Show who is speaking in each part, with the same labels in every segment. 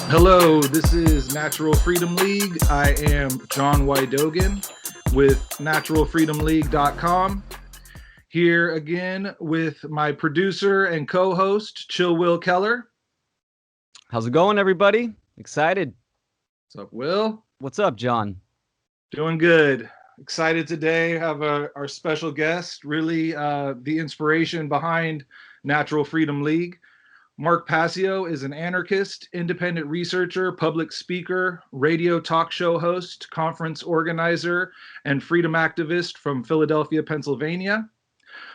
Speaker 1: Hello, this is Natural Freedom League. I am John Wydogen with naturalfreedomleague.com. Here again with my producer and co-host, Chill Will Keller.
Speaker 2: How's it going, everybody? Excited.
Speaker 1: What's up, Will?
Speaker 2: What's up, John?
Speaker 1: Doing good. Excited today. Have our special guest, really the inspiration behind Natural Freedom League. Mark Passio is an anarchist, independent researcher, public speaker, radio talk show host, conference organizer, and freedom activist from Philadelphia, Pennsylvania.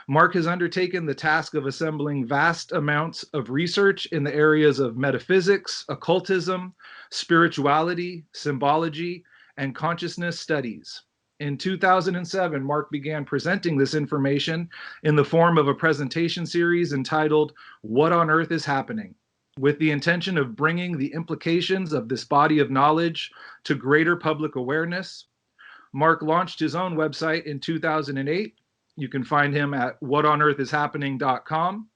Speaker 1: Mark has undertaken the task of assembling vast amounts of research in the areas of metaphysics, occultism, spirituality, symbology, and consciousness studies. In 2007, Mark began presenting this information in the form of a presentation series entitled What on Earth is Happening, with the intention of bringing the implications of this body of knowledge to greater public awareness. Mark launched his own website in 2008. You can find him at whatonearthishappening.com.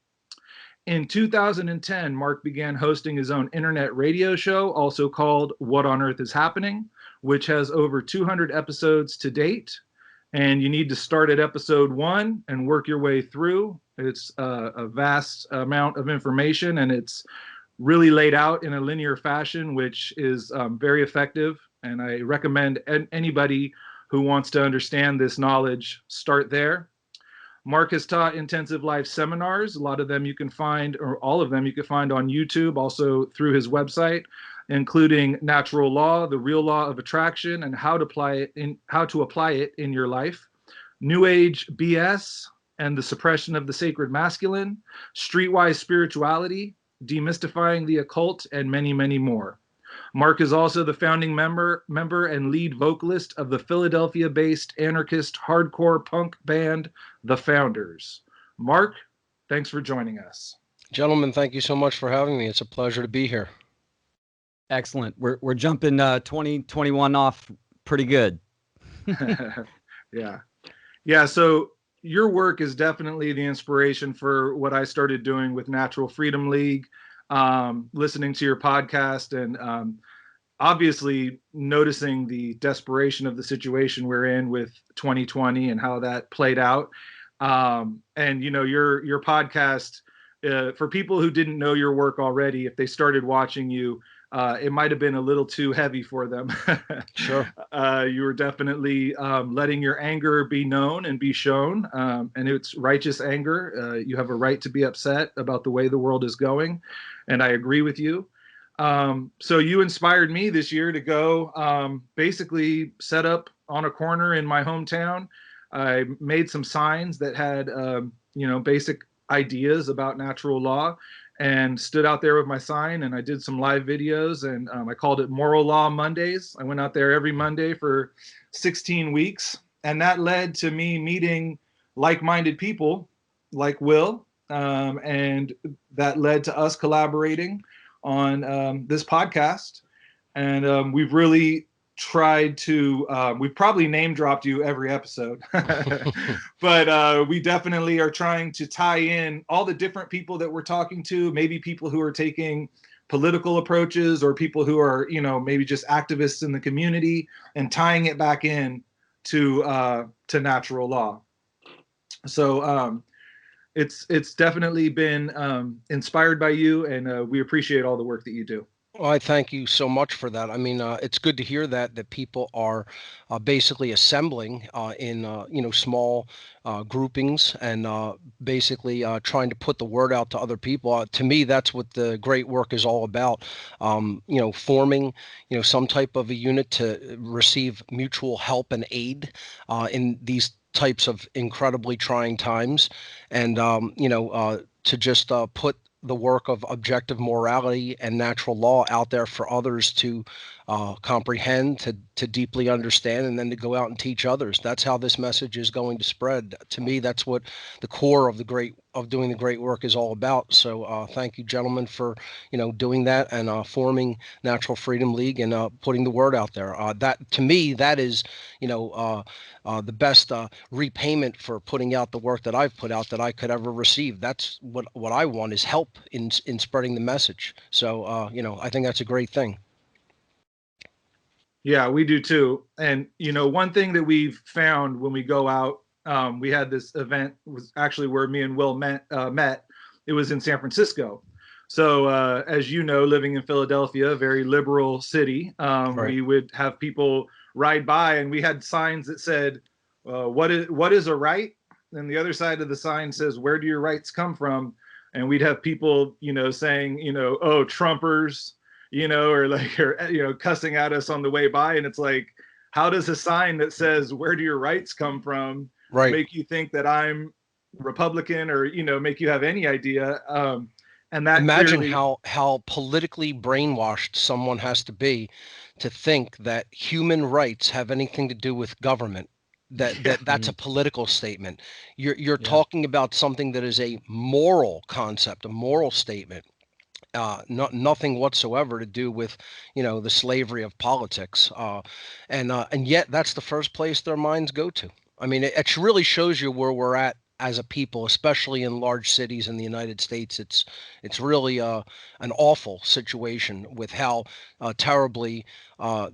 Speaker 1: In 2010, Mark began hosting his own internet radio show, also called What on Earth is Happening, which has over 200 episodes to date. And you need to start at episode 1 and work your way through. It's a vast amount of information, and it's really laid out in a linear fashion, which is very effective. And I recommend anybody who wants to understand this knowledge, start there. Mark has taught intensive life seminars. A lot of them you can find, or all of them you can find on YouTube, also through his website, including Natural Law, the Real Law of Attraction, and how to apply it in your life, New Age BS and the Suppression of the Sacred Masculine, Streetwise Spirituality, Demystifying the Occult, and many, many more. Mark is also the founding member and lead vocalist of the Philadelphia-based anarchist hardcore punk band, The Founders. Mark, thanks for joining us.
Speaker 3: Gentlemen, thank you so much for having me. It's a pleasure to be here.
Speaker 2: Excellent. We're jumping 2021 off pretty good.
Speaker 1: Yeah. So your work is definitely the inspiration for what I started doing with Natural Freedom League, listening to your podcast, and obviously noticing the desperation of the situation we're in with 2020 and how that played out. And you know, your podcast, for people who didn't know your work already, if they started watching you, it might have been a little too heavy for them.
Speaker 3: Sure.
Speaker 1: You were definitely letting your anger be known and be shown, and it's righteous anger. You have a right to be upset about the way the world is going, and I agree with you. So you inspired me this year to go basically set up on a corner in my hometown. I made some signs that had basic ideas about natural law, and stood out there with my sign, and I did some live videos, and I called it Moral Law Mondays. I went out there every Monday for 16 weeks, and that led to me meeting like-minded people like Will, and that led to us collaborating on this podcast. And we've really tried to, we've probably name dropped you every episode, but we definitely are trying to tie in all the different people that we're talking to, maybe people who are taking political approaches, or people who are, maybe just activists in the community, and tying it back in to natural law. So it's definitely been inspired by you, and we appreciate all the work that you do.
Speaker 3: Well, I thank you so much for that. I mean, it's good to hear that people are basically assembling in small groupings, and basically trying to put the word out to other people. To me, that's what the great work is all about. Forming some type of a unit to receive mutual help and aid in these types of incredibly trying times, and to just put the work of objective morality and natural law out there for others to comprehend, to deeply understand, and then to go out and teach others. That's how this message is going to spread. To me, that's what the core of the great of doing the great work is all about. So thank you, gentlemen, for doing that and forming Natural Freedom League and putting the word out there. That to me, that is the best repayment for putting out the work that I've put out that I could ever receive. That's what I want, is help in spreading the message. So I think that's a great thing.
Speaker 1: Yeah, we do too. And one thing that we've found when we go out, we had this event, was actually where me and Will met. It was in San Francisco. So as you know, living in Philadelphia, a very liberal city,
Speaker 3: Right.
Speaker 1: we would have people ride by, and we had signs that said, what is a right? And the other side of the sign says, where do your rights come from? And we'd have people, saying, oh, Trumpers, or cussing at us on the way by. And it's like, how does a sign that says, where do your rights come from,
Speaker 3: Right.
Speaker 1: make you think that I'm Republican, or, make you have any idea? And that
Speaker 3: Imagine
Speaker 1: clearly,
Speaker 3: how politically brainwashed someone has to be to think that human rights have anything to do with government. That's a political statement. You're talking about something that is a moral concept, a moral statement. Nothing whatsoever to do with the slavery of politics, and yet that's the first place their minds go to. I mean, it really shows you where we're at as a people, especially in large cities in the United States. It's really an awful situation with how terribly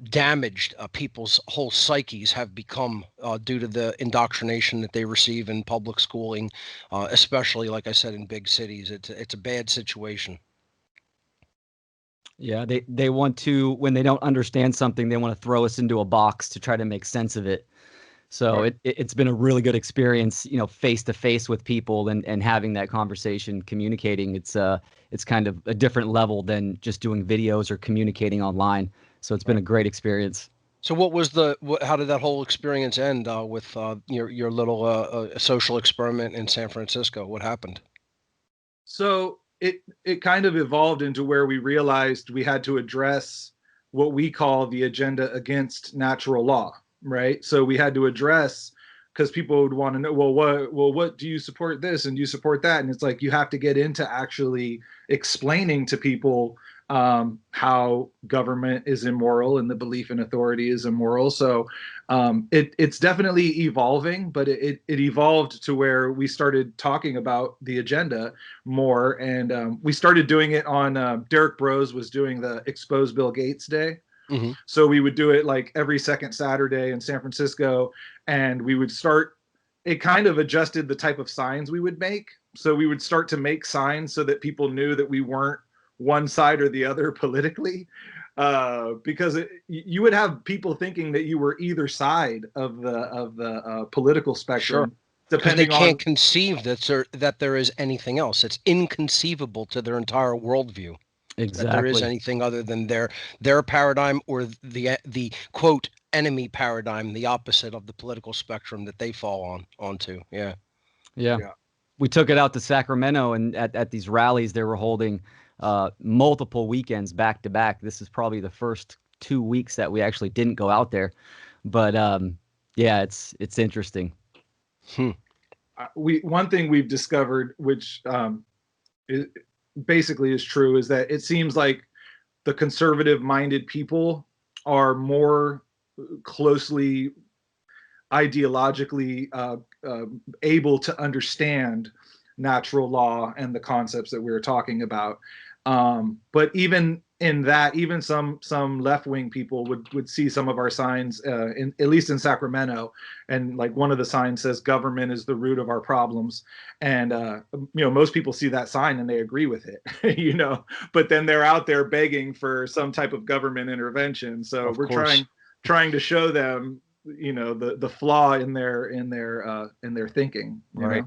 Speaker 3: damaged people's whole psyches have become due to the indoctrination that they receive in public schooling, especially, like I said, in big cities. It's a bad situation.
Speaker 2: Yeah, they want to, when they don't understand something, they want to throw us into a box to try to make sense of it. So it's been a really good experience, face to face with people and having that conversation, communicating. It's kind of a different level than just doing videos or communicating online. So it's been a great experience.
Speaker 3: So how did that whole experience end with your little social experiment in San Francisco? What happened?
Speaker 1: So it kind of evolved into where we realized we had to address what we call the agenda against natural law, right? So we had to address, because people would want to know, what do you support this and do you support that? And it's like, you have to get into actually explaining to people how government is immoral and the belief in authority is immoral. So it's definitely evolving, but it evolved to where we started talking about the agenda more, and we started doing it on Derek Bros was doing the Expose Bill Gates Day.
Speaker 3: Mm-hmm.
Speaker 1: So we would do it like every second Saturday in San Francisco, and we would start, it kind of adjusted the type of signs we would make. So we would start to make signs so that people knew that we weren't one side or the other politically, because you would have people thinking that you were either side of the political spectrum.
Speaker 3: Sure. Because they
Speaker 1: Depending
Speaker 3: can't
Speaker 1: on,
Speaker 3: conceive that there is anything else. It's inconceivable to their entire worldview that there is
Speaker 2: Exactly.
Speaker 3: anything other than their paradigm, or the quote enemy paradigm, the opposite of the political spectrum that they fall onto. Yeah.
Speaker 2: Yeah.
Speaker 1: yeah.
Speaker 2: We took it out to Sacramento, and at these rallies they were holding multiple weekends back to back. This is probably the first 2 weeks that we actually didn't go out there. But yeah, it's interesting.
Speaker 1: One thing we've discovered, which basically is true, is that it seems like the conservative-minded people are more closely ideologically able to understand natural law and the concepts that we were talking about. But even in that, even some left-wing people would see some of our signs, at least in Sacramento, and like one of the signs says government is the root of our problems, and most people see that sign and they agree with it, but then they're out there begging for some type of government intervention. So
Speaker 3: Of
Speaker 1: we're
Speaker 3: course.
Speaker 1: trying to show them the flaw in their thinking,
Speaker 2: Right.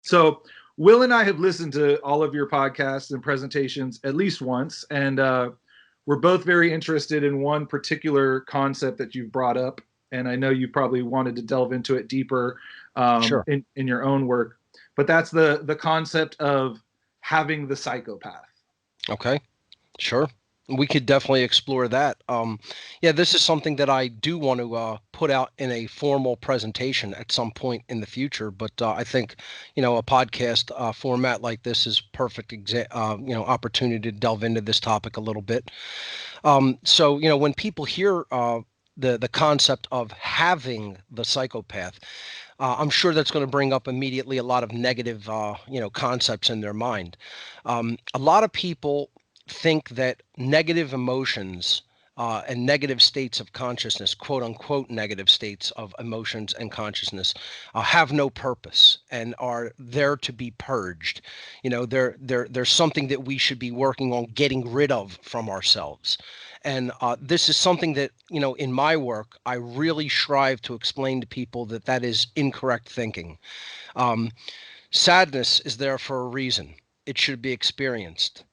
Speaker 1: So Will and I have listened to all of your podcasts and presentations at least once, and we're both very interested in one particular concept that you've brought up, and I know you probably wanted to delve into it deeper
Speaker 3: Sure.
Speaker 1: in your own work, but that's the concept of having the psychopath.
Speaker 3: Okay. Sure. We could definitely explore that. Yeah, this is something that I do want to put out in a formal presentation at some point in the future. But I think, a podcast format like this is perfect, opportunity to delve into this topic a little bit. So, when people hear the concept of having the psychopath, I'm sure that's going to bring up immediately a lot of negative, concepts in their mind. A lot of people think that negative emotions and negative states of consciousness, quote unquote, negative states of emotions and consciousness, have no purpose and are there to be purged. There's something that we should be working on getting rid of from ourselves. And this is something that, in my work, I really strive to explain to people that that is incorrect thinking. Um, Sadness is there for a reason. It should be experienced.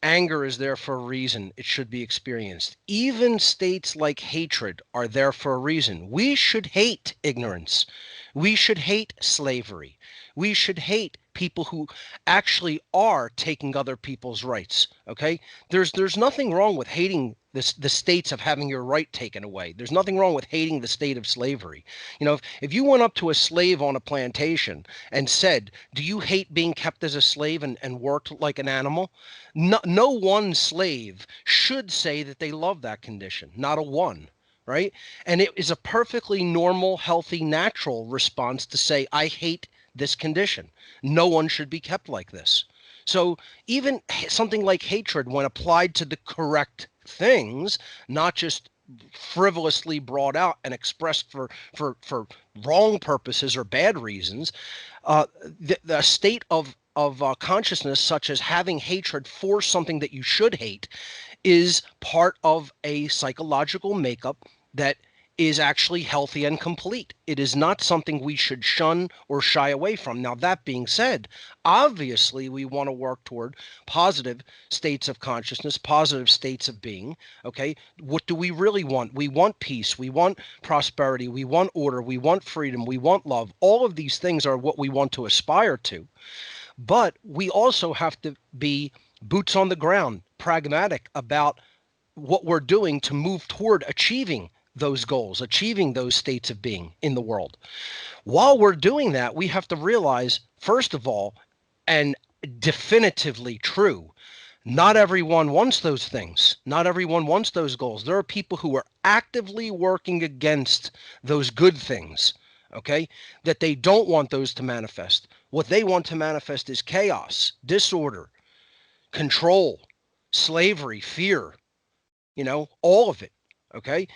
Speaker 3: Anger is there for a reason. It should be experienced. Even states like hatred are there for a reason. We should hate ignorance. We should hate slavery. We should hate people who actually are taking other people's rights. Okay? There's nothing wrong with hating the states of having your right taken away. There's nothing wrong with hating the state of slavery. If you went up to a slave on a plantation and said, "Do you hate being kept as a slave and worked like an animal?" No one slave should say that they love that condition, not a one, right? And it is a perfectly normal, healthy, natural response to say, "I hate this condition. No one should be kept like this." So even something like hatred, when applied to the correct things, not just frivolously brought out and expressed for wrong purposes or bad reasons, the state of consciousness, such as having hatred for something that you should hate, is part of a psychological makeup that is actually healthy and complete. It is not something we should shun or shy away from. Now, that being said, obviously we want to work toward positive states of consciousness, positive states of being. Okay, what do we really want? We want peace, we want prosperity, we want order, we want freedom, we want love. All of these things are what we want to aspire to. But we also have to be boots on the ground, pragmatic about what we're doing to move toward achieving those goals, achieving those states of being in the world. While we're doing that, we have to realize, first of all, and definitively true, not everyone wants those things. Not everyone wants those goals. There are people who are actively working against those good things, okay? That they don't want those to manifest. What they want to manifest is chaos, disorder, control, slavery, fear, all of it, okay?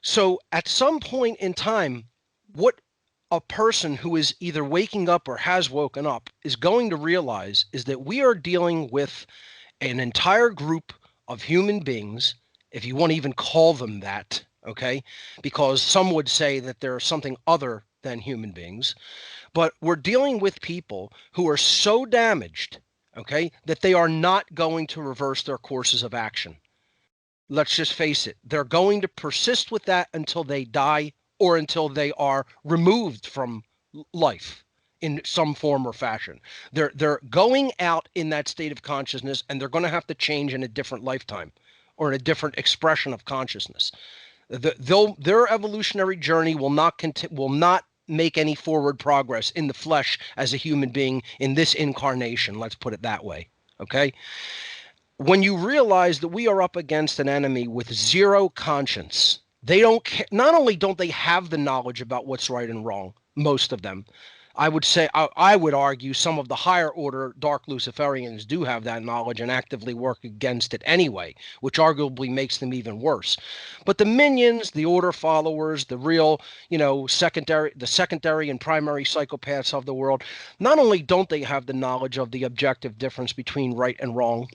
Speaker 3: So at some point in time, what a person who is either waking up or has woken up is going to realize is that we are dealing with an entire group of human beings, if you want to even call them that, okay? Because some would say that they're something other than human beings, but we're dealing with people who are so damaged, okay, that they are not going to reverse their courses of action. Let's just face it, they're going to persist with that until they die or until they are removed from life in some form or fashion. They're going out in that state of consciousness, and they're going to have to change in a different lifetime or in a different expression of consciousness. Their evolutionary journey will not make any forward progress in the flesh as a human being in this incarnation. Let's put it that way. Okay. When you realize that we are up against an enemy with zero conscience, they don't care. Not only don't they have the knowledge about what's right and wrong, most of them, I would argue some of the higher order dark Luciferians do have that knowledge and actively work against it anyway, which arguably makes them even worse. But the minions, the order followers, the real, secondary and primary psychopaths of the world, not only don't they have the knowledge of the objective difference between right and wrong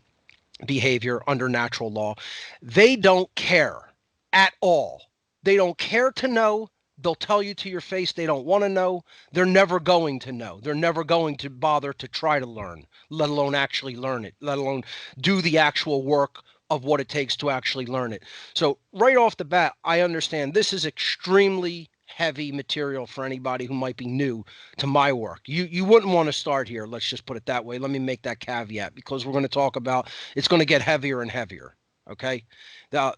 Speaker 3: behavior under natural law, they don't care at all. They don't care to know. They'll tell you to your face they don't want to know. They're never going to know. They're never going to bother to try to learn, let alone actually learn it, let alone do the actual work of what it takes to actually learn it. So right off the bat, I understand this is extremely heavy material for anybody who might be new to my work. You wouldn't want to start here. Let's just put it that way. Let me make that caveat because we're going to talk about it's going to get heavier and heavier. Okay,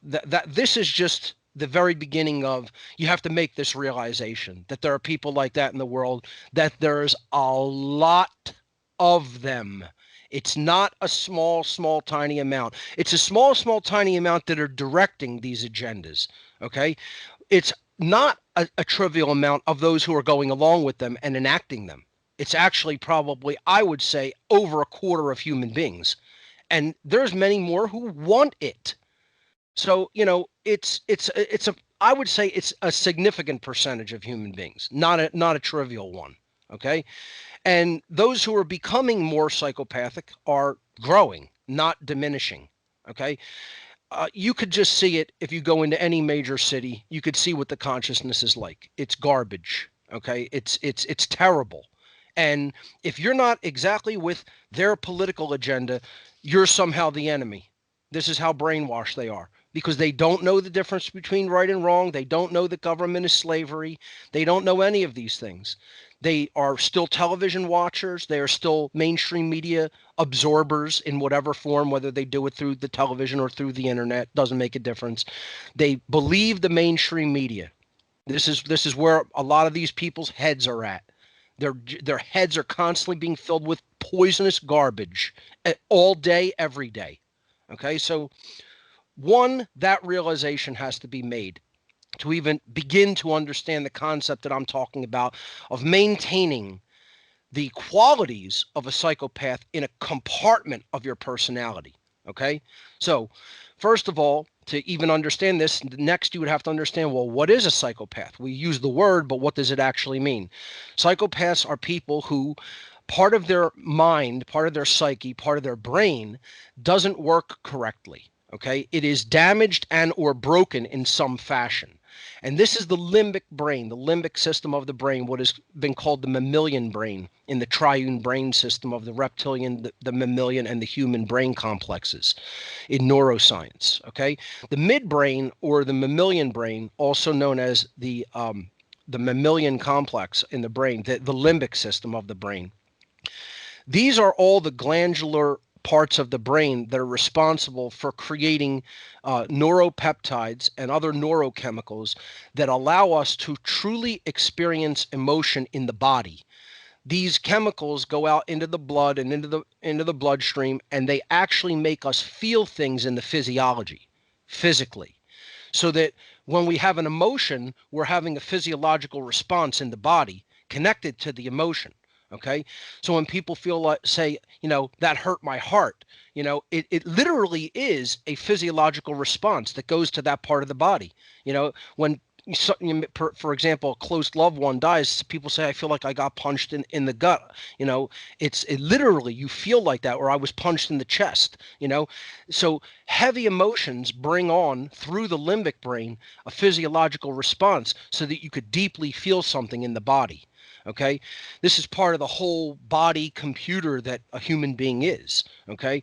Speaker 3: this is just the very beginning of, you have to make this realization that there are people like that in the world, that there's a lot of them. It's not a small, tiny amount. It's a small, tiny amount that are directing these agendas. Okay, it's not a trivial amount of those who are going along with them and enacting them. It's actually probably, I would say, over a quarter of human beings, and there's many more who want it. So, it's a, I would say it's a significant percentage of human beings, not a trivial one. Okay. And those who are becoming more psychopathic are growing, not diminishing. Okay. You could just see it if you go into any major city. You could see what the consciousness is like. It's garbage. Okay. It's terrible. And if you're not exactly with their political agenda, you're somehow the enemy. This is how brainwashed they are, because they don't know the difference between right and wrong. They don't know that government is slavery. They don't know any of these things. They are still television watchers. They are still mainstream media absorbers in whatever form, whether they do it through the television or through the internet, doesn't make a difference. They believe the mainstream media. This is where a lot of these people's heads are at. Their heads are constantly being filled with poisonous garbage all day, every day. Okay, so one, that realization has to be made to even begin to understand the concept that I'm talking about of maintaining the qualities of a psychopath in a compartment of your personality. Okay, so first of all, to even understand this, next you would have to understand, well, what is a psychopath? We use the word, but what does it actually mean? Psychopaths are people who, part of their mind, part of their psyche, part of their brain doesn't work correctly. Okay, it is damaged and or broken in some fashion. And this is the limbic brain, the limbic system of the brain, what has been called the mammalian brain in the triune brain system of the reptilian, the mammalian, and the human brain complexes in neuroscience. Okay, the midbrain, or the mammalian brain, also known as the mammalian complex in the brain, the limbic system of the brain. These are all the glandular parts of the brain that are responsible for creating neuropeptides and other neurochemicals that allow us to truly experience emotion in the body. These chemicals go out into the blood and into the bloodstream, and they actually make us feel things in the physiology, physically, so that when we have an emotion, we're having a physiological response in the body connected to the emotion. Okay, so when people feel like, say, that hurt my heart, it literally is a physiological response that goes to that part of the body. When for example, a close loved one dies, people say, I feel like I got punched in the gut. It literally, you feel like that, or I was punched in the chest. So heavy emotions bring on, through the limbic brain, a physiological response so that you could deeply feel something in the body. Okay, this is part of the whole body computer that a human being is. Okay,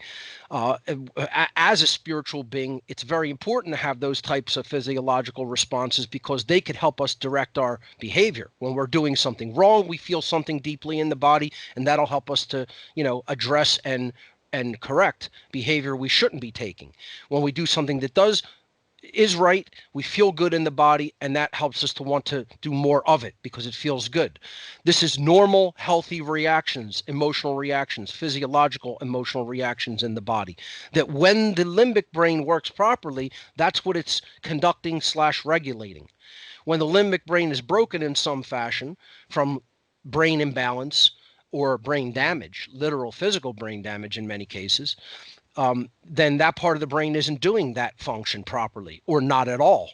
Speaker 3: as a spiritual being, it's very important to have those types of physiological responses, because they could help us direct our behavior. When we're doing something wrong, we feel something deeply in the body, and that'll help us to, address and correct behavior we shouldn't be taking. When we do something that is right, we feel good in the body, and that helps us to want to do more of it because it feels good. This is normal, healthy reactions, emotional reactions, physiological emotional reactions in the body, that when the limbic brain works properly, that's what it's conducting / regulating. When the limbic brain is broken in some fashion from brain imbalance or brain damage, literal physical brain damage in many cases, then that part of the brain isn't doing that function properly, or not at all.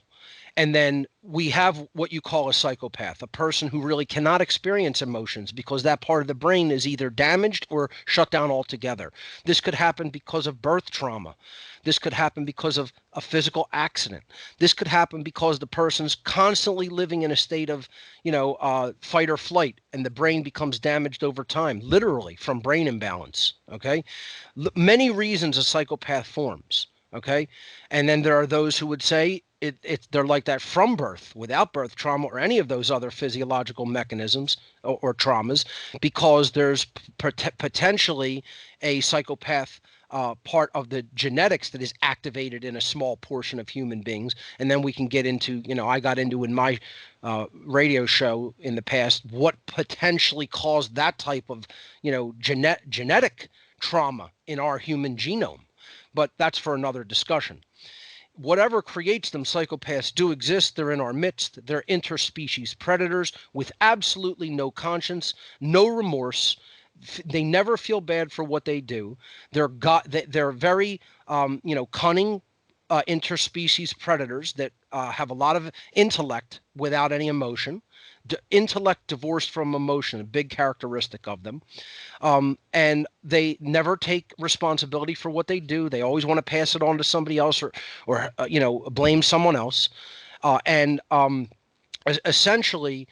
Speaker 3: And then we have what you call a psychopath, a person who really cannot experience emotions because that part of the brain is either damaged or shut down altogether. This could happen because of birth trauma. This could happen because of a physical accident. This could happen because the person's constantly living in a state of, fight or flight, and the brain becomes damaged over time, literally from brain imbalance. Okay, many reasons a psychopath forms. Okay, and then there are those who would say they're like that from birth, without birth trauma or any of those other physiological mechanisms or traumas, because there's potentially a psychopath part of the genetics that is activated in a small portion of human beings. And then we can get into, I got into in my radio show in the past, what potentially caused that type of, genetic trauma in our human genome. But that's for another discussion. Whatever creates them, psychopaths do exist. They're in our midst. They're interspecies predators with absolutely no conscience, no remorse. They never feel bad for what they do. They're very, cunning interspecies predators that have a lot of intellect without any emotion. Intellect divorced from emotion, a big characteristic of them. And they never take responsibility for what they do. They always want to pass it on to somebody else or blame someone else. Essentially,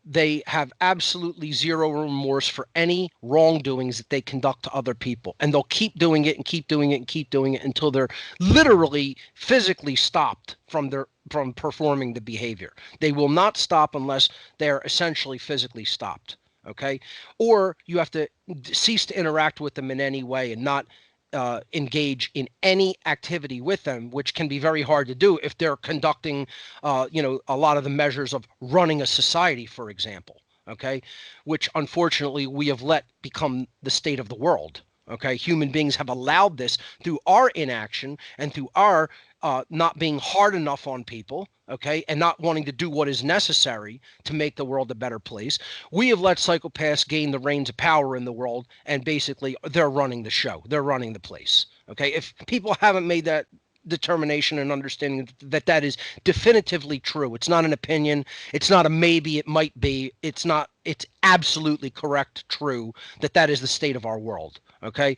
Speaker 3: they have absolutely zero remorse for any wrongdoings that they conduct to other people. And they'll keep doing it and keep doing it and keep doing it until they're literally physically stopped from performing the behavior. They will not stop unless they're essentially physically stopped. Okay. Or you have to cease to interact with them in any way and not engage in any activity with them, which can be very hard to do if they're conducting, a lot of the measures of running a society, for example. Okay. Which unfortunately we have let become the state of the world. Okay. Human beings have allowed this through our inaction and through our not being hard enough on people, okay, and not wanting to do what is necessary to make the world a better place. We have let psychopaths gain the reins of power in the world, and basically they're running the show. They're running the place, okay? If people haven't made that determination and understanding that is definitively true, it's not an opinion, it's not a maybe, it might be, it's absolutely correct, true, that is the state of our world, okay?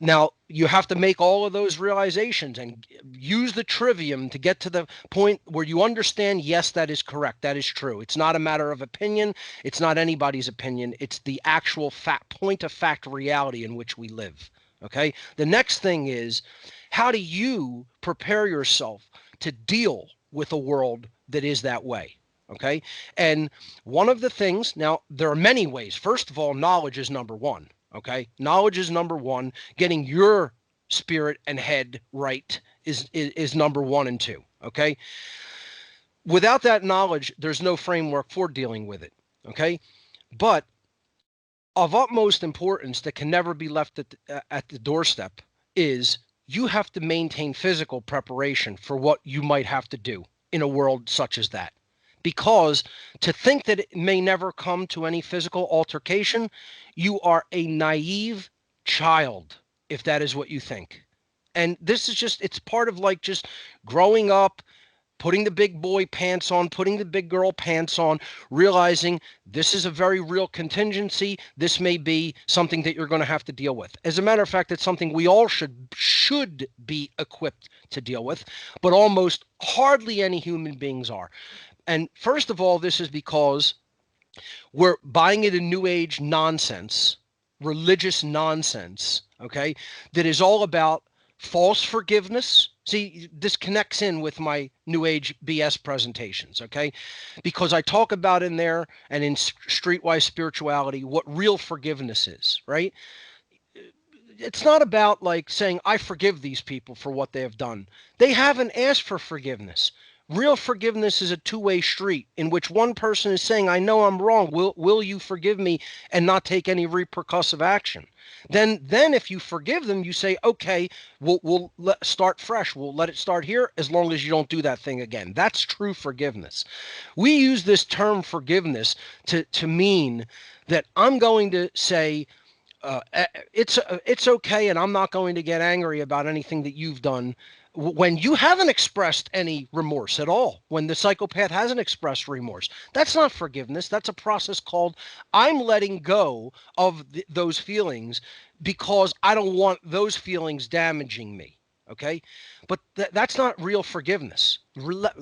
Speaker 3: Now, you have to make all of those realizations and use the trivium to get to the point where you understand, yes, that is correct. That is true. It's not a matter of opinion. It's not anybody's opinion. It's the actual point of fact reality in which we live. Okay? The next thing is, how do you prepare yourself to deal with a world that is that way? Okay? And one of the things, now, there are many ways. First of all, knowledge is number one. Okay. Knowledge is number one. Getting your spirit and head right is number one and two. Okay. Without that knowledge, there's no framework for dealing with it. Okay. But of utmost importance that can never be left at the doorstep is you have to maintain physical preparation for what you might have to do in a world such as that. Because to think that it may never come to any physical altercation, you are a naive child if that is what you think. And this is it's part of like just growing up, putting the big boy pants on, putting the big girl pants on, realizing this is a very real contingency. This may be something that you're going to have to deal with. As a matter of fact, it's something we all should be equipped to deal with, but almost hardly any human beings are. And first of all, this is because we're buying it in New Age nonsense, religious nonsense, okay, that is all about false forgiveness. See, this connects in with my New Age BS presentations, okay, because I talk about in there and in Streetwise Spirituality what real forgiveness is, right? It's not about like saying, I forgive these people for what they have done. They haven't asked for forgiveness. Real forgiveness is a two-way street in which one person is saying, I know I'm wrong. Will you forgive me and not take any repercussive action? Then if you forgive them, you say, okay, we'll start fresh. We'll let it start here as long as you don't do that thing again. That's true forgiveness. We use this term forgiveness to mean that I'm going to say, it's okay, and I'm not going to get angry about anything that you've done when you haven't expressed any remorse at all, when the psychopath hasn't expressed remorse. That's not forgiveness. That's a process called I'm letting go of those feelings because I don't want those feelings damaging me. Okay? But that's not real forgiveness.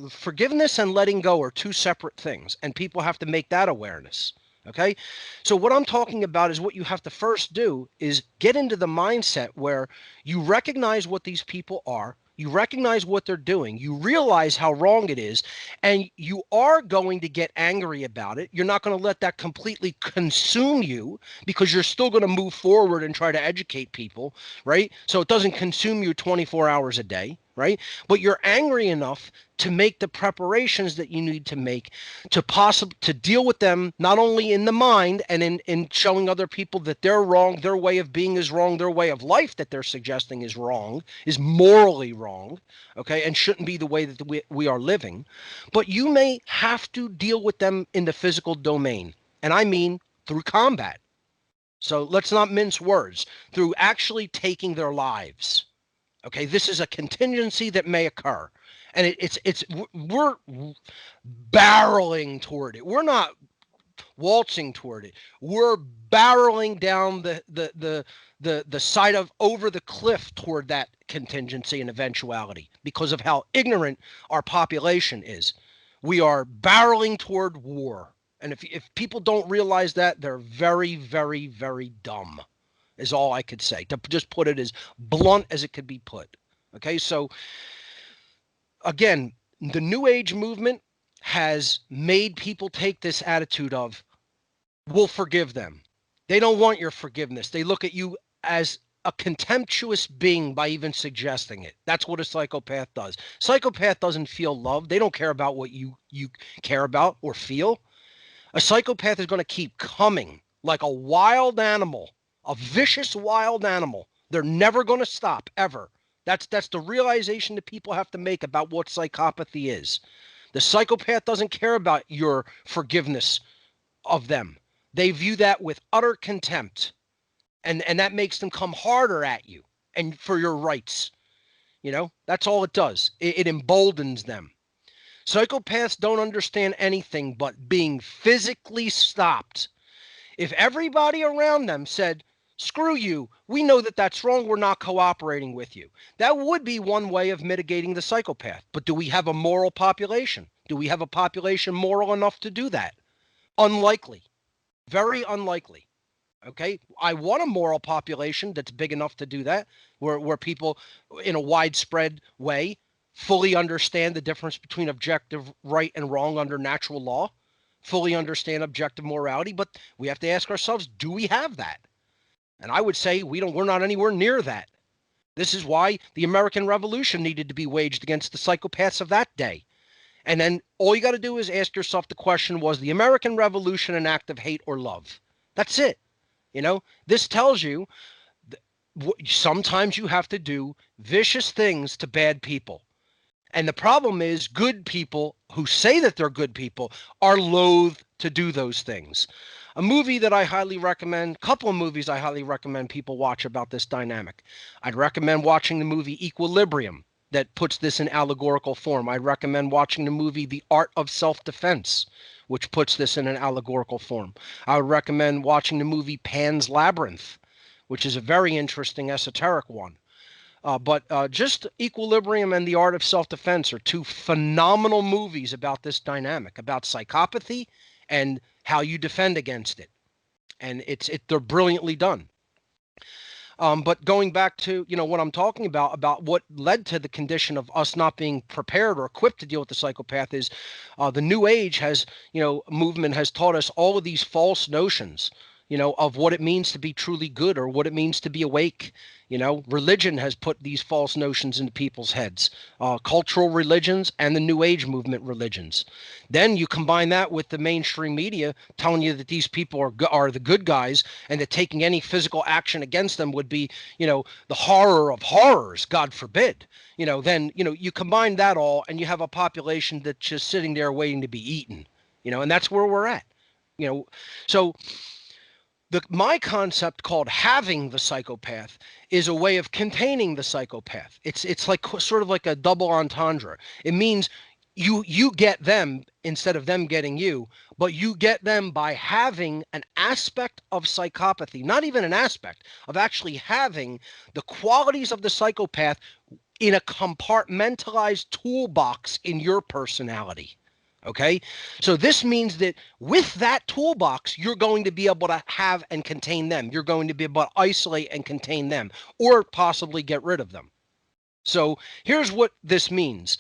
Speaker 3: Forgiveness and letting go are two separate things, and people have to make that awareness. Okay, so what I'm talking about is what you have to first do is get into the mindset where you recognize what these people are. You recognize what they're doing. You realize how wrong it is, and you are going to get angry about it. You're not going to let that completely consume you, because you're still going to move forward and try to educate people, right? So it doesn't consume you 24 hours a day, right? But you're angry enough to make the preparations that you need to make to deal with them, not only in the mind and in showing other people that they're wrong, their way of being is wrong, their way of life that they're suggesting is wrong, is morally wrong, okay, and shouldn't be the way that we are living. But you may have to deal with them in the physical domain, and I mean through combat. So let's not mince words, through actually taking their lives. Okay, this is a contingency that may occur, and we're barreling toward it. We're not waltzing toward it. We're barreling down the side of over the cliff toward that contingency and eventuality because of how ignorant our population is. We are barreling toward war, and if people don't realize that, they're very, very, very dumb. Is all I could say, to just put it as blunt as it could be put. Okay, so again, the New Age movement has made people take this attitude of, we'll forgive them. They don't want your forgiveness. They look at you as a contemptuous being by even suggesting it. That's what a psychopath does. Psychopath doesn't feel love. They don't care about what you care about or feel. A psychopath is going to keep coming like a wild animal, a vicious wild animal. They're never going to stop, ever. That's the realization that people have to make about what psychopathy is. The psychopath doesn't care about your forgiveness of them. They view that with utter contempt. And that makes them come harder at you and for your rights. You know, that's all it does. It emboldens them. Psychopaths don't understand anything but being physically stopped. If everybody around them said, screw you, we know that that's wrong, we're not cooperating with you, that would be one way of mitigating the psychopath. But do we have a moral population? Do we have a population moral enough to do that? Unlikely. Very unlikely. Okay, I want a moral population that's big enough to do that, where people in a widespread way fully understand the difference between objective right and wrong under natural law, fully understand objective morality. But we have to ask ourselves, do we have that? And I would say we're not anywhere near that. This is why the American Revolution needed to be waged against the psychopaths of that day. And then all you got to do is ask yourself the question, was the American Revolution an act of hate or love? That's it. You know, this tells you sometimes you have to do vicious things to bad people. And the problem is good people who say that they're good people are loath to do those things. A movie that I highly recommend, a couple of movies I highly recommend people watch about this dynamic. I'd recommend watching the movie Equilibrium that puts this in allegorical form. I'd recommend watching the movie The Art of Self-Defense, which puts this in an allegorical form. I would recommend watching the movie Pan's Labyrinth, which is a very interesting esoteric one. But just Equilibrium and The Art of Self-Defense are two phenomenal movies about this dynamic, about psychopathy and how you defend against it. And they're brilliantly done. But going back to, what I'm talking about what led to the condition of us not being prepared or equipped to deal with the psychopath is the New Age movement has taught us all of these false notions, of what it means to be truly good or what it means to be awake. Religion has put these false notions into people's heads, cultural religions and the New Age movement religions. Then you combine that with the mainstream media telling you that these people are the good guys and that taking any physical action against them would be, the horror of horrors, God forbid. Then, you combine that all and you have a population that's just sitting there waiting to be eaten, and that's where we're at. So my concept called having the psychopath is a way of containing the psychopath. It's like sort of like a double entendre. It means you get them instead of them getting you, but you get them by having an aspect of psychopathy, not even an aspect, of actually having the qualities of the psychopath in a compartmentalized toolbox in your personality. Okay, so this means that with that toolbox, you're going to be able to have and contain them. You're going to be able to isolate and contain them, or possibly get rid of them. So here's what this means.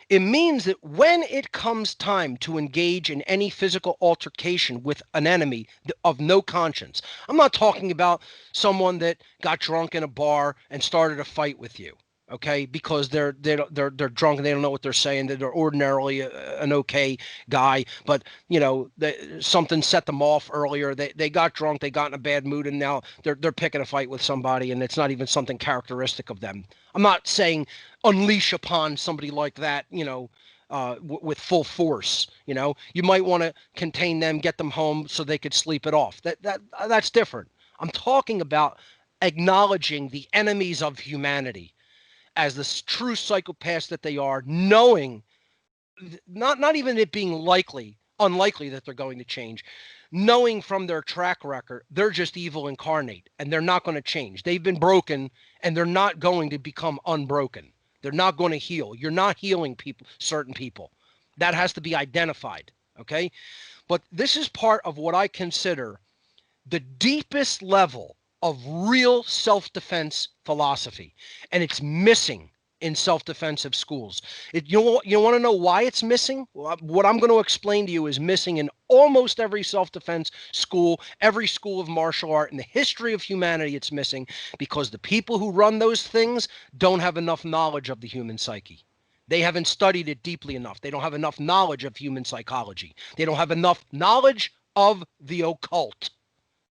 Speaker 3: It means that when it comes time to engage in any physical altercation with an enemy of no conscience, I'm not talking about someone that got drunk in a bar and started a fight with you, okay? Because they're drunk and they don't know what they're saying. They're ordinarily an okay guy, but something set them off earlier. They got drunk, they got in a bad mood, and now they're picking a fight with somebody, and it's not even something characteristic of them. I'm not saying unleash upon somebody like that, with full force. You might want to contain them, get them home so they could sleep it off. That's different. I'm talking about acknowledging the enemies of humanity as the true psychopaths that they are, knowing not even it being unlikely that they're going to change, knowing from their track record they're just evil incarnate and they're not going to change. They've been broken and they're not going to become unbroken. They're not going to heal. You're not healing people, certain people. That has to be identified, okay? But this is part of what I consider the deepest level of real self-defense philosophy, and it's missing in self-defensive schools. You want to know why it's missing? What I'm going to explain to you is missing in almost every self-defense school, every school of martial art in the history of humanity. It's missing because the people who run those things don't have enough knowledge of the human psyche. They haven't studied it deeply enough. They don't have enough knowledge of human psychology. They don't have enough knowledge of the occult.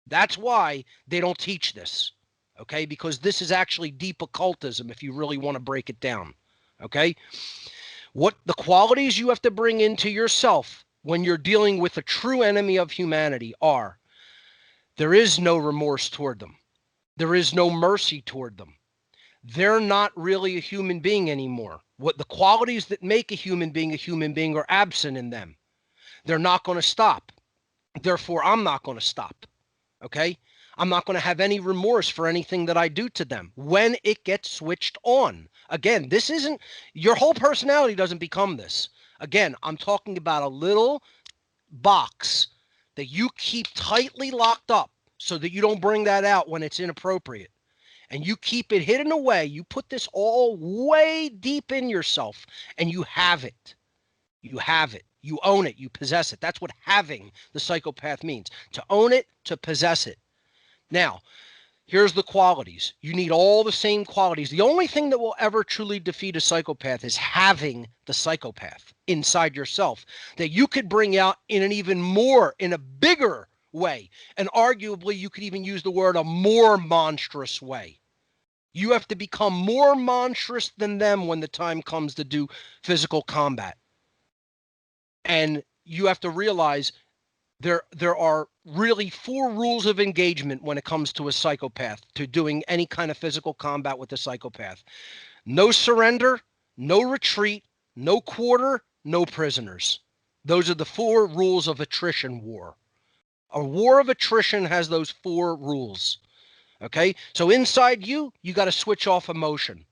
Speaker 3: That's why they don't teach this, okay? Because this is actually deep occultism if you really want to break it down, okay? What the qualities you have to bring into yourself when you're dealing with a true enemy of humanity are: there is no remorse toward them. There is no mercy toward them. They're not really a human being anymore. What the qualities that make a human being are absent in them. They're not going to stop. Therefore, I'm not going to stop. Okay? I'm not going to have any remorse for anything that I do to them when it gets switched on. Again, this isn't, your whole personality doesn't become this. Again, I'm talking about a little box that you keep tightly locked up so that you don't bring that out when it's inappropriate. And you keep it hidden away. You put this all way deep in yourself and you have it. You have it. You own it. You possess it. That's what having the psychopath means. To own it, to possess it. Now, here's the qualities. You need all the same qualities. The only thing that will ever truly defeat a psychopath is having the psychopath inside yourself that you could bring out in a bigger way. And arguably, you could even use the word a more monstrous way. You have to become more monstrous than them when the time comes to do physical combat. And you have to realize there are really 4 rules of engagement when it comes to a psychopath, to doing any kind of physical combat with a psychopath. No surrender, no retreat, no quarter, no prisoners. Those are the 4 rules of attrition war. A war of attrition has those 4 rules. Okay? So inside you got to switch off emotion.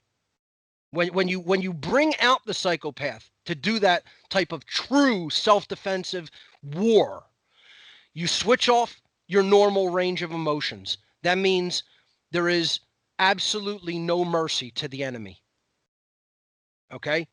Speaker 3: When you bring out the psychopath to do that type of true self-defensive war, you switch off your normal range of emotions. That means there is absolutely no mercy to the enemy. Okay?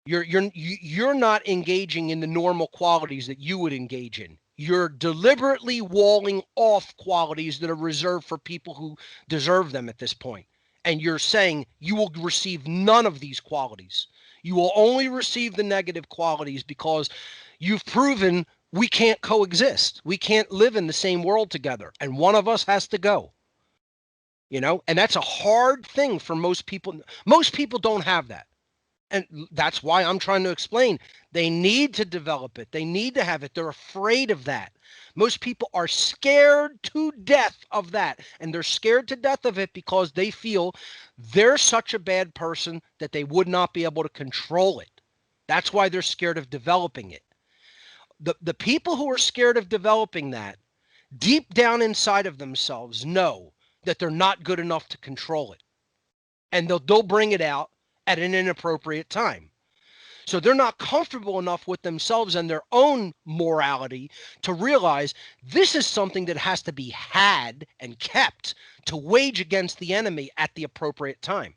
Speaker 3: You're not engaging in the normal qualities that you would engage in. You're deliberately walling off qualities that are reserved for people who deserve them at this point. And you're saying you will receive none of these qualities. You will only receive the negative qualities because you've proven we can't coexist. We can't live in the same world together. And one of us has to go. And that's a hard thing for most people. Most people don't have that. And that's why I'm trying to explain. They need to develop it. They need to have it. They're afraid of that. Most people are scared to death of that. And they're scared to death of it because they feel they're such a bad person that they would not be able to control it. That's why they're scared of developing it. The people who are scared of developing that, deep down inside of themselves, know that they're not good enough to control it. And they'll bring it out at an inappropriate time. So they're not comfortable enough with themselves and their own morality to realize this is something that has to be had and kept to wage against the enemy at the appropriate time.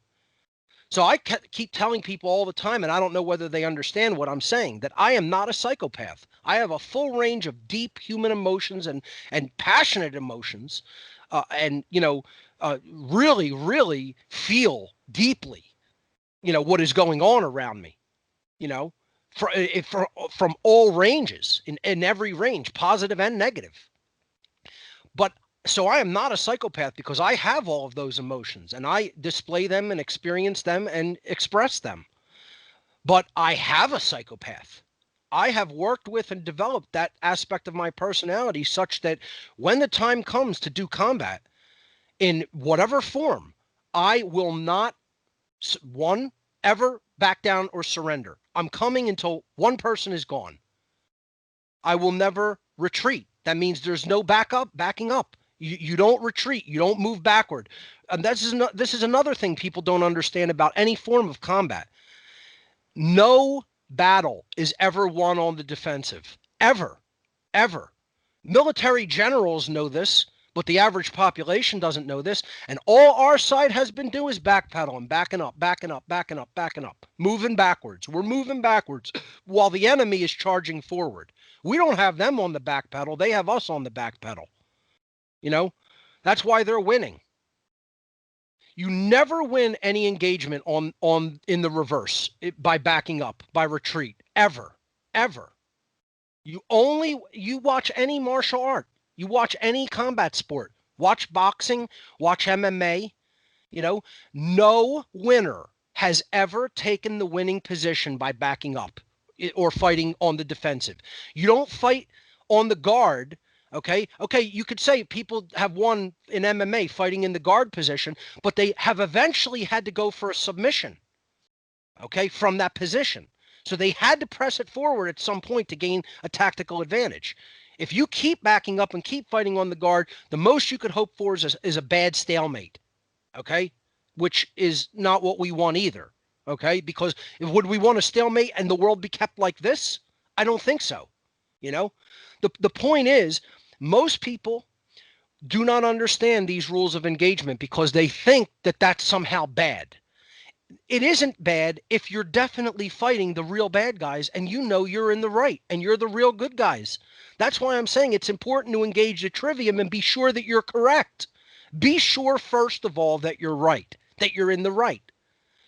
Speaker 3: So I keep telling people all the time, and I don't know whether they understand what I'm saying, that I am not a psychopath. I have a full range of deep human emotions and passionate emotions, and really, really feel deeply, what is going on around me. You know, from all ranges, in every range, positive and negative. But so I am not a psychopath because I have all of those emotions and I display them and experience them and express them. But I have a psychopath. I have worked with and developed that aspect of my personality such that when the time comes to do combat in whatever form, I will not, one, ever back down or surrender. I'm coming until one person is gone. I will never retreat. That means there's no backing up. You don't retreat. You don't move backward. And this is another thing people don't understand about any form of combat. No battle is ever won on the defensive. Ever. Ever. Military generals know this, but the average population doesn't know this. And all our side has been doing is backpedaling, backing up, backing up, backing up, backing up, moving backwards. We're moving backwards while the enemy is charging forward. We don't have them on the back pedal. They have us on the back pedal. That's why they're winning. You never win any engagement on in the reverse by backing up, by retreat, ever. You watch any martial art, you watch any combat sport, watch boxing, watch MMA, no winner has ever taken the winning position by backing up or fighting on the defensive. You don't fight on the guard. Okay, you could say people have won in MMA fighting in the guard position, but they have eventually had to go for a submission, from that position. So they had to press it forward at some point to gain a tactical advantage. If you keep backing up and keep fighting on the guard, the most you could hope for is a bad stalemate, which is not what we want either, because would we want a stalemate and the world be kept like this? I don't think so. The point is, most people do not understand these rules of engagement because they think that that's somehow bad. It isn't bad if you're definitely fighting the real bad guys and you're in the right and you're the real good guys. That's why I'm saying it's important to engage the trivium and be sure that you're correct. Be sure, first of all, that you're right, that you're in the right.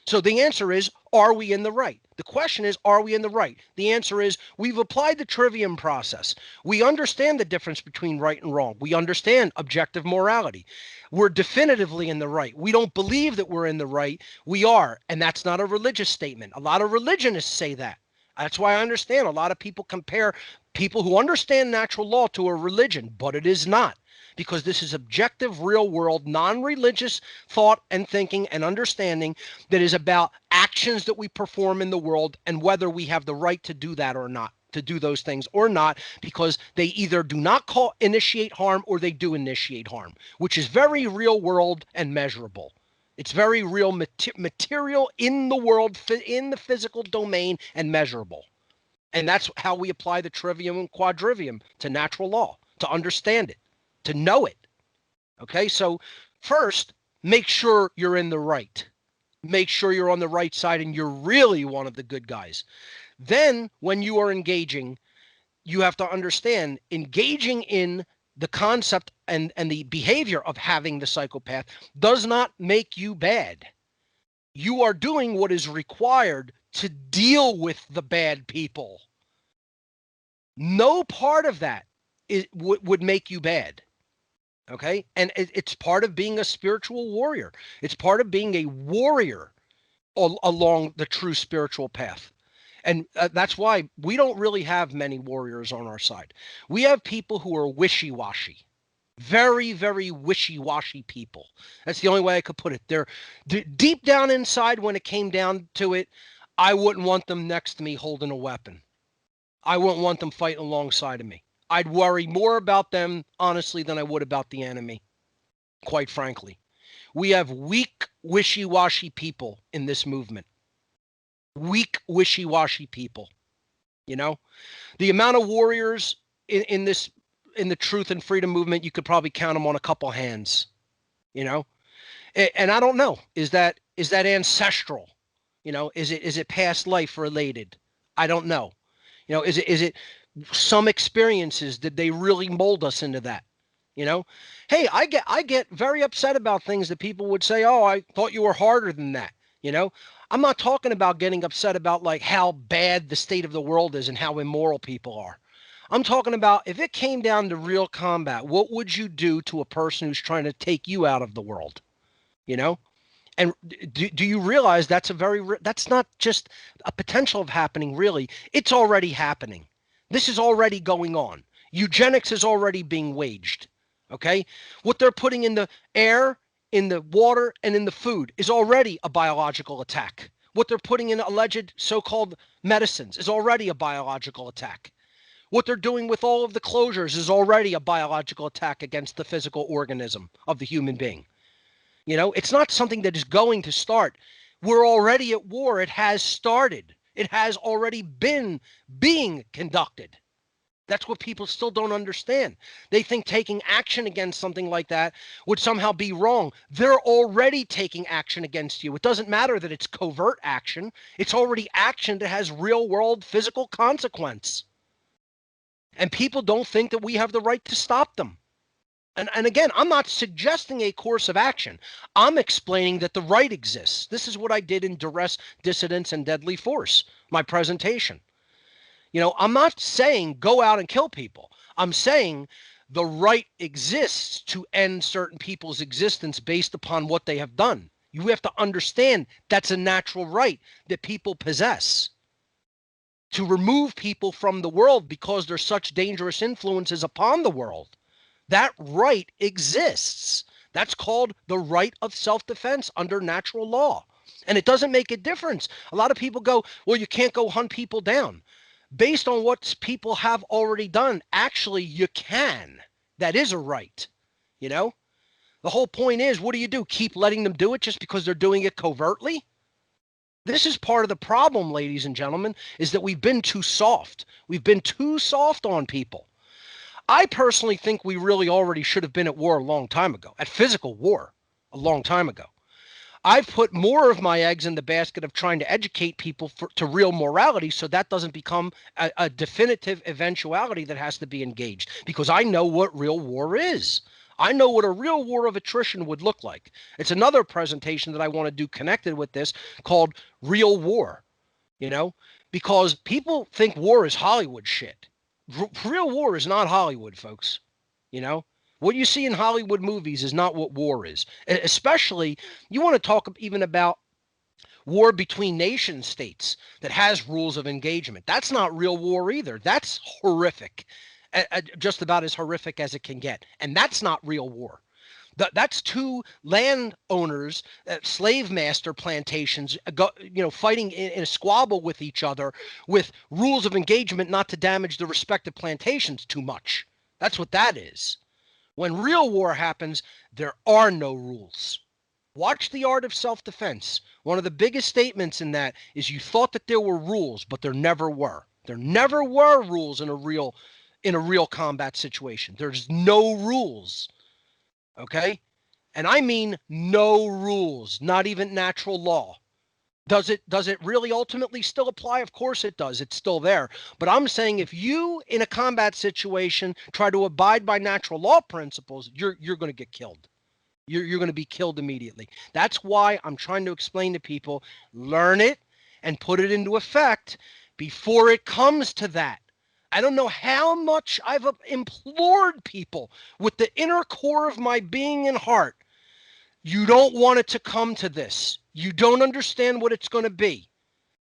Speaker 3: So the answer is, are we in the right? The question is, are we in the right? The answer is, we've applied the trivium process. We understand the difference between right and wrong. We understand objective morality. We're definitively in the right. We don't believe that we're in the right. We are. And that's not a religious statement. A lot of religionists say that. That's why I understand a lot of people compare people who understand natural law to a religion, but it is not. Because this is objective, real world, non-religious thought and thinking and understanding that is about actions that we perform in the world and whether we have the right to do that or not, to do those things or not, because they either do not initiate harm or they do initiate harm, which is very real world and measurable. It's very real material in the world, in the physical domain, and measurable. And that's how we apply the trivium and quadrivium to natural law, to understand it, to know it. So first, make sure you're in the right. Make sure you're on the right side and you're really one of the good guys. Then when you are engaging, you have to understand engaging in the concept and the behavior of having the psychopath does not make you bad. You are doing what is required to deal with the bad people. No part of that would make you bad. And it's part of being a spiritual warrior. It's part of being a warrior along the true spiritual path. And that's why we don't really have many warriors on our side. We have people who are wishy-washy. Very, very wishy-washy people. That's the only way I could put it. They're deep down inside, when it came down to it, I wouldn't want them next to me holding a weapon. I wouldn't want them fighting alongside of me. I'd worry more about them, honestly, than I would about the enemy, quite frankly. We have weak, wishy-washy people in this movement. Weak, wishy-washy people. The amount of warriors in the truth and freedom movement, you could probably count them on a couple hands. And I don't know, is that Is that ancestral? Is it past life related? I don't know. Is it some experiences? Did they really mold us into that? Hey, I get very upset about things that people would say, "Oh, I thought you were harder than that." I'm not talking about getting upset about like how bad the state of the world is and how immoral people are. I'm talking about if it came down to real combat, what would you do to a person who's trying to take you out of the world? You know? And do you realize that's not just a potential of happening, really. It's already happening. This is already going on. Eugenics is already being waged. Okay? What they're putting in the air, in the water, and in the food is already a biological attack. What they're putting in alleged so-called medicines is already a biological attack. What they're doing with all of the closures is already a biological attack against the physical organism of the human being. It's not something that is going to start. We're already at war. It has started. It has already been being conducted. That's what people still don't understand. They think taking action against something like that would somehow be wrong. They're already taking action against you. It doesn't matter that it's covert action. It's already action that has real world physical consequence. And people don't think that we have the right to stop them. And again, I'm not suggesting a course of action. I'm explaining that the right exists. This is what I did in Duress, Dissidence, and Deadly Force, my presentation. I'm not saying go out and kill people. I'm saying the right exists to end certain people's existence based upon what they have done. You have to understand that's a natural right that people possess. To remove people from the world because there's such dangerous influences upon the world. That right exists. That's called the right of self-defense under natural law. And it doesn't make a difference. A lot of people go, well, you can't go hunt people down. Based on what people have already done, actually, you can. That is a right. The whole point is, what do? Keep letting them do it just because they're doing it covertly? This is part of the problem, ladies and gentlemen, is that we've been too soft. We've been too soft on people. I personally think we really already should have been at war a long time ago, at physical war a long time ago. I've put more of my eggs in the basket of trying to educate people to real morality so that doesn't become a definitive eventuality that has to be engaged, because I know what real war is. I know what a real war of attrition would look like. It's another presentation that I want to do connected with this called Real War, because people think war is Hollywood shit. Real war is not Hollywood, folks. What you see in Hollywood movies is not what war is. Especially, you want to talk even about war between nation states that has rules of engagement. That's not real war either. That's horrific, just about as horrific as it can get. And that's not real war. That's two landowners, slave master plantations, fighting in a squabble with each other with rules of engagement not to damage the respective plantations too much. That's what that is. When real war happens, there are no rules. Watch The Art of Self-Defense. One of the biggest statements in that is you thought that there were rules, but there never were. There never were rules in a real combat situation. There's no rules. Okay? And I mean no rules, not even natural law. Does it really ultimately still apply? Of course it does. It's still there. But I'm saying if you in a combat situation try to abide by natural law principles, you're going to get killed. You're going to be killed immediately. That's why I'm trying to explain to people, learn it and put it into effect before it comes to that. I don't know how much I've implored people with the inner core of my being and heart. You don't want it to come to this. You don't understand what it's going to be.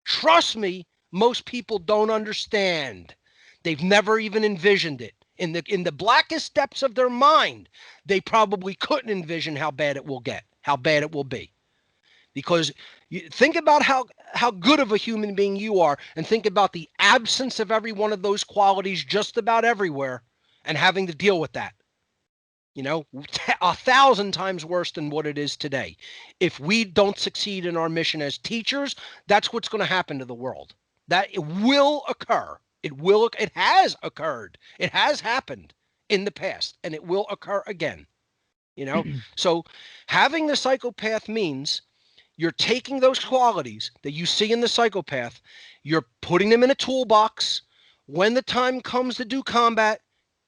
Speaker 3: Trust me, most people don't understand. They've never even envisioned it. In the blackest depths of their mind, they probably couldn't envision how bad it will get, how bad it will be. Because you think about how good of a human being you are, and think about the absence of every one of those qualities just about everywhere, and having to deal with that. 1,000 times worse than what it is today. If we don't succeed in our mission as teachers, that's what's going to happen to the world. That it will occur. It has occurred. It has happened in the past, and it will occur again. So having the psychopath means You're taking those qualities that you see in the psychopath, you're putting them in a toolbox. When the time comes to do combat,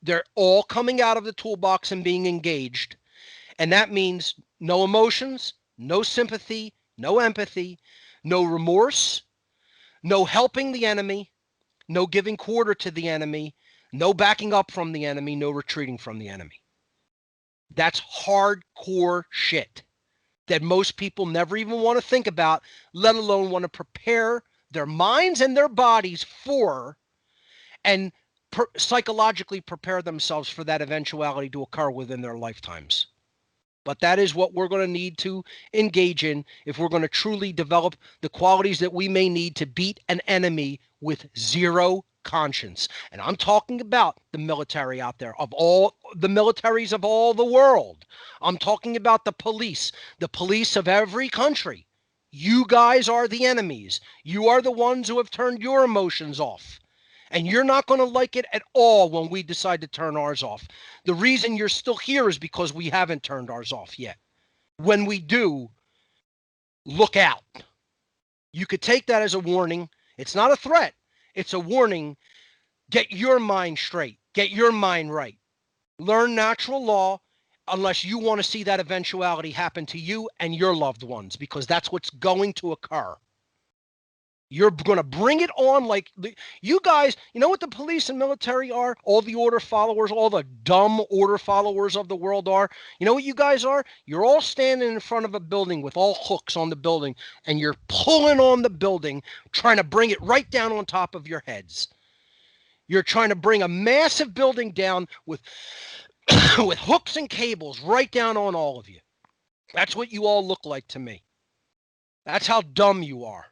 Speaker 3: they're all coming out of the toolbox and being engaged. And that means no emotions, no sympathy, no empathy, no remorse, no helping the enemy, no giving quarter to the enemy, no backing up from the enemy, no retreating from the enemy. That's hardcore shit that most people never even want to think about, let alone want to prepare their minds and their bodies for, and psychologically prepare themselves for that eventuality to occur within their lifetimes. But that is what we're going to need to engage in if we're going to truly develop the qualities that we may need to beat an enemy with zero conscience. And I'm talking about the military out there, of all the militaries of all the world. I'm talking about the police of every country. You guys are the enemies. You are the ones who have turned your emotions off. And you're not going to like it at all when we decide to turn ours off. The reason you're still here is because we haven't turned ours off yet. When we do, look out. You could take that as a warning. It's not a threat. It's a warning. Get your mind straight. Get your mind right. Learn natural law unless you want to see that eventuality happen to you and your loved ones, because that's what's going to occur. You're going to bring it on like you guys, you know what the police and military are? All the order followers, all the dumb order followers of the world are. You know what you guys are? You're all standing in front of a building with all hooks on the building, and you're pulling on the building, trying to bring it right down on top of your heads. You're trying to bring a massive building down with with hooks and cables right down on all of you. That's what you all look like to me. That's how dumb you are.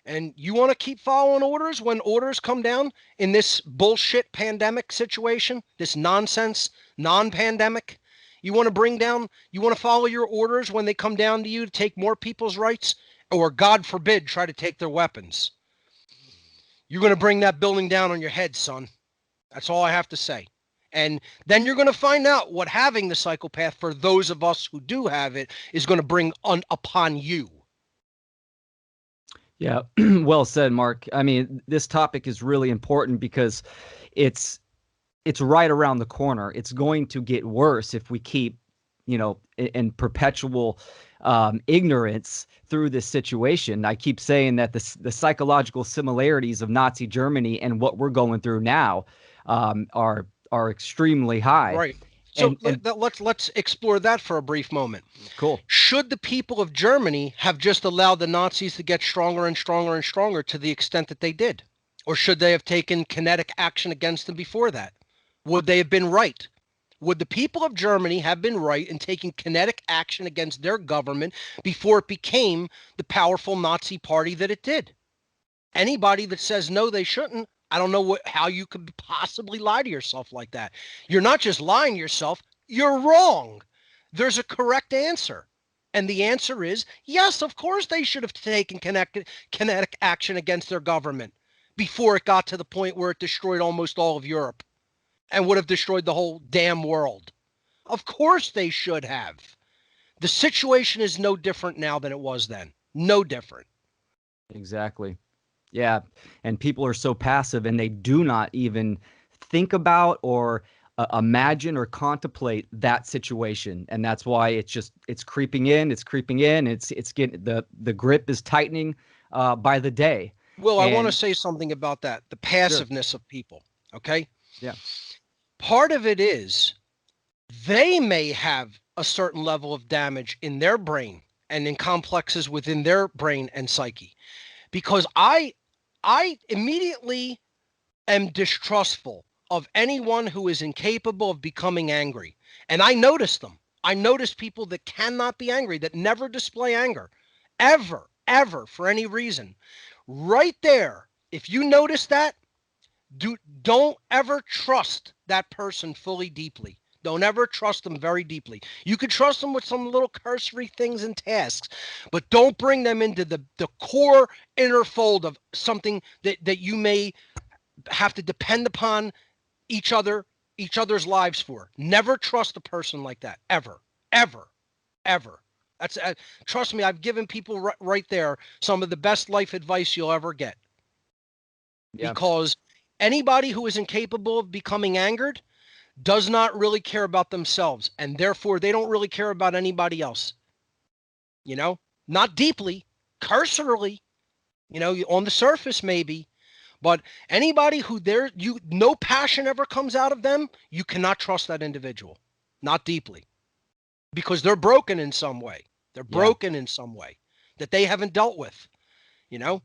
Speaker 3: And you want to keep following orders when orders come down in this bullshit pandemic situation, this nonsense, non-pandemic? You want to follow your orders when they come down to you to take more people's rights, or God forbid, try to take their weapons? You're going to bring that building down on your head, son. That's all I have to say. And then you're going to find out what having the psychopath, for those of us who do have it, is going to bring upon you.
Speaker 2: Yeah, well said, Mark. I mean, this topic is really important because it's right around the corner. It's going to get worse if we keep, in perpetual ignorance through this situation. I keep saying that the psychological similarities of Nazi Germany and what we're going through now are extremely high.
Speaker 3: Right. So let's explore that for a brief moment.
Speaker 2: Cool.
Speaker 3: Should the people of Germany have just allowed the Nazis to get stronger and stronger and stronger to the extent that they did? Or should they have taken kinetic action against them before that? Would they have been right? Would the people of Germany have been right in taking kinetic action against their government before it became the powerful Nazi party that it did? Anybody that says no, they shouldn't, I don't know how you could possibly lie to yourself like that. You're not just lying to yourself, you're wrong. There's a correct answer. And the answer is, yes, of course they should have taken kinetic action against their government before it got to the point where it destroyed almost all of Europe and would have destroyed the whole damn world. Of course they should have. The situation is no different now than it was then. No different.
Speaker 2: Exactly. Yeah. And people are so passive and they do not even think about or imagine or contemplate that situation. And that's why it's creeping in. It's getting the grip is tightening by the day.
Speaker 3: Well, I want to say something about that. The passiveness of people. Okay.
Speaker 2: Yeah.
Speaker 3: Part of it is they may have a certain level of damage in their brain and in complexes within their brain and psyche, because I immediately am distrustful of anyone who is incapable of becoming angry. And I notice them. I notice people that cannot be angry, that never display anger, ever, for any reason. Right there, if you notice that, don't ever trust that person fully, deeply. Don't ever trust them very deeply. You could trust them with some little cursory things and tasks, but don't bring them into the core inner fold of something that you may have to depend upon each other's lives for. Never trust a person like that, ever, ever, ever. That's trust me, I've given people right there some of the best life advice you'll ever get.
Speaker 2: Yeah.
Speaker 3: Because anybody who is incapable of becoming angered does not really care about themselves, and therefore they don't really care about anybody else. You know, not deeply, cursorily, you know, on the surface maybe, but anybody who no passion ever comes out of them, you cannot trust that individual, not deeply, because they're broken in some way. They're broken in some way that they haven't dealt with, you know?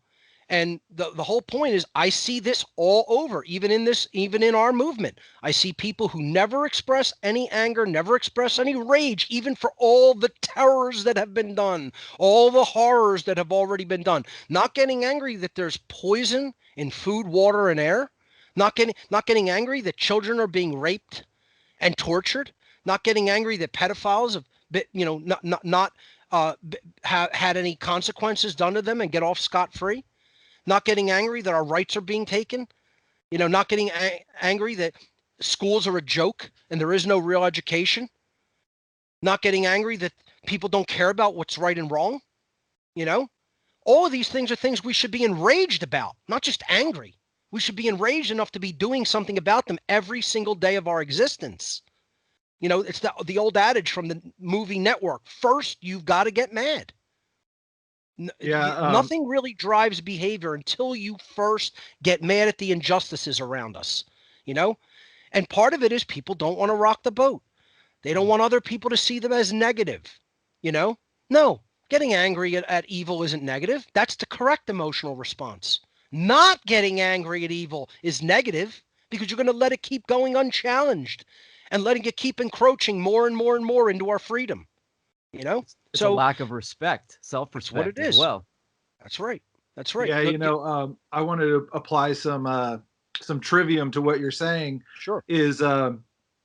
Speaker 3: And the whole point is, I see this all over, even in our movement. I see people who never express any anger, never express any rage, even for all the terrors that have been done, all the horrors that have already been done. Not getting angry that there's poison in food, water, and air. Not getting angry that children are being raped and tortured. Not getting angry that pedophiles have, not had any consequences done to them and get off scot-free. Not getting angry that our rights are being taken, not getting angry that schools are a joke and there is no real education, not getting angry that people don't care about what's right and wrong. All of these things are things we should be enraged about, not just angry. We should be enraged enough to be doing something about them every single day of our existence. It's the old adage from the movie Network: first you've got to get mad. Nothing really drives behavior until you first get mad at the injustices around us, and part of it is people don't want to rock the boat. They don't want other people to see them as negative. No, getting angry at evil isn't negative. That's the correct emotional response. Not getting angry at evil is negative, because you're going to let it keep going unchallenged and letting it keep encroaching more and more and more into our freedom.
Speaker 2: It's a lack of respect, self-respect.
Speaker 3: That's what it is.
Speaker 2: As well.
Speaker 3: That's right.
Speaker 1: Yeah, I wanted to apply some trivium to what you're saying.
Speaker 3: Sure.
Speaker 1: Is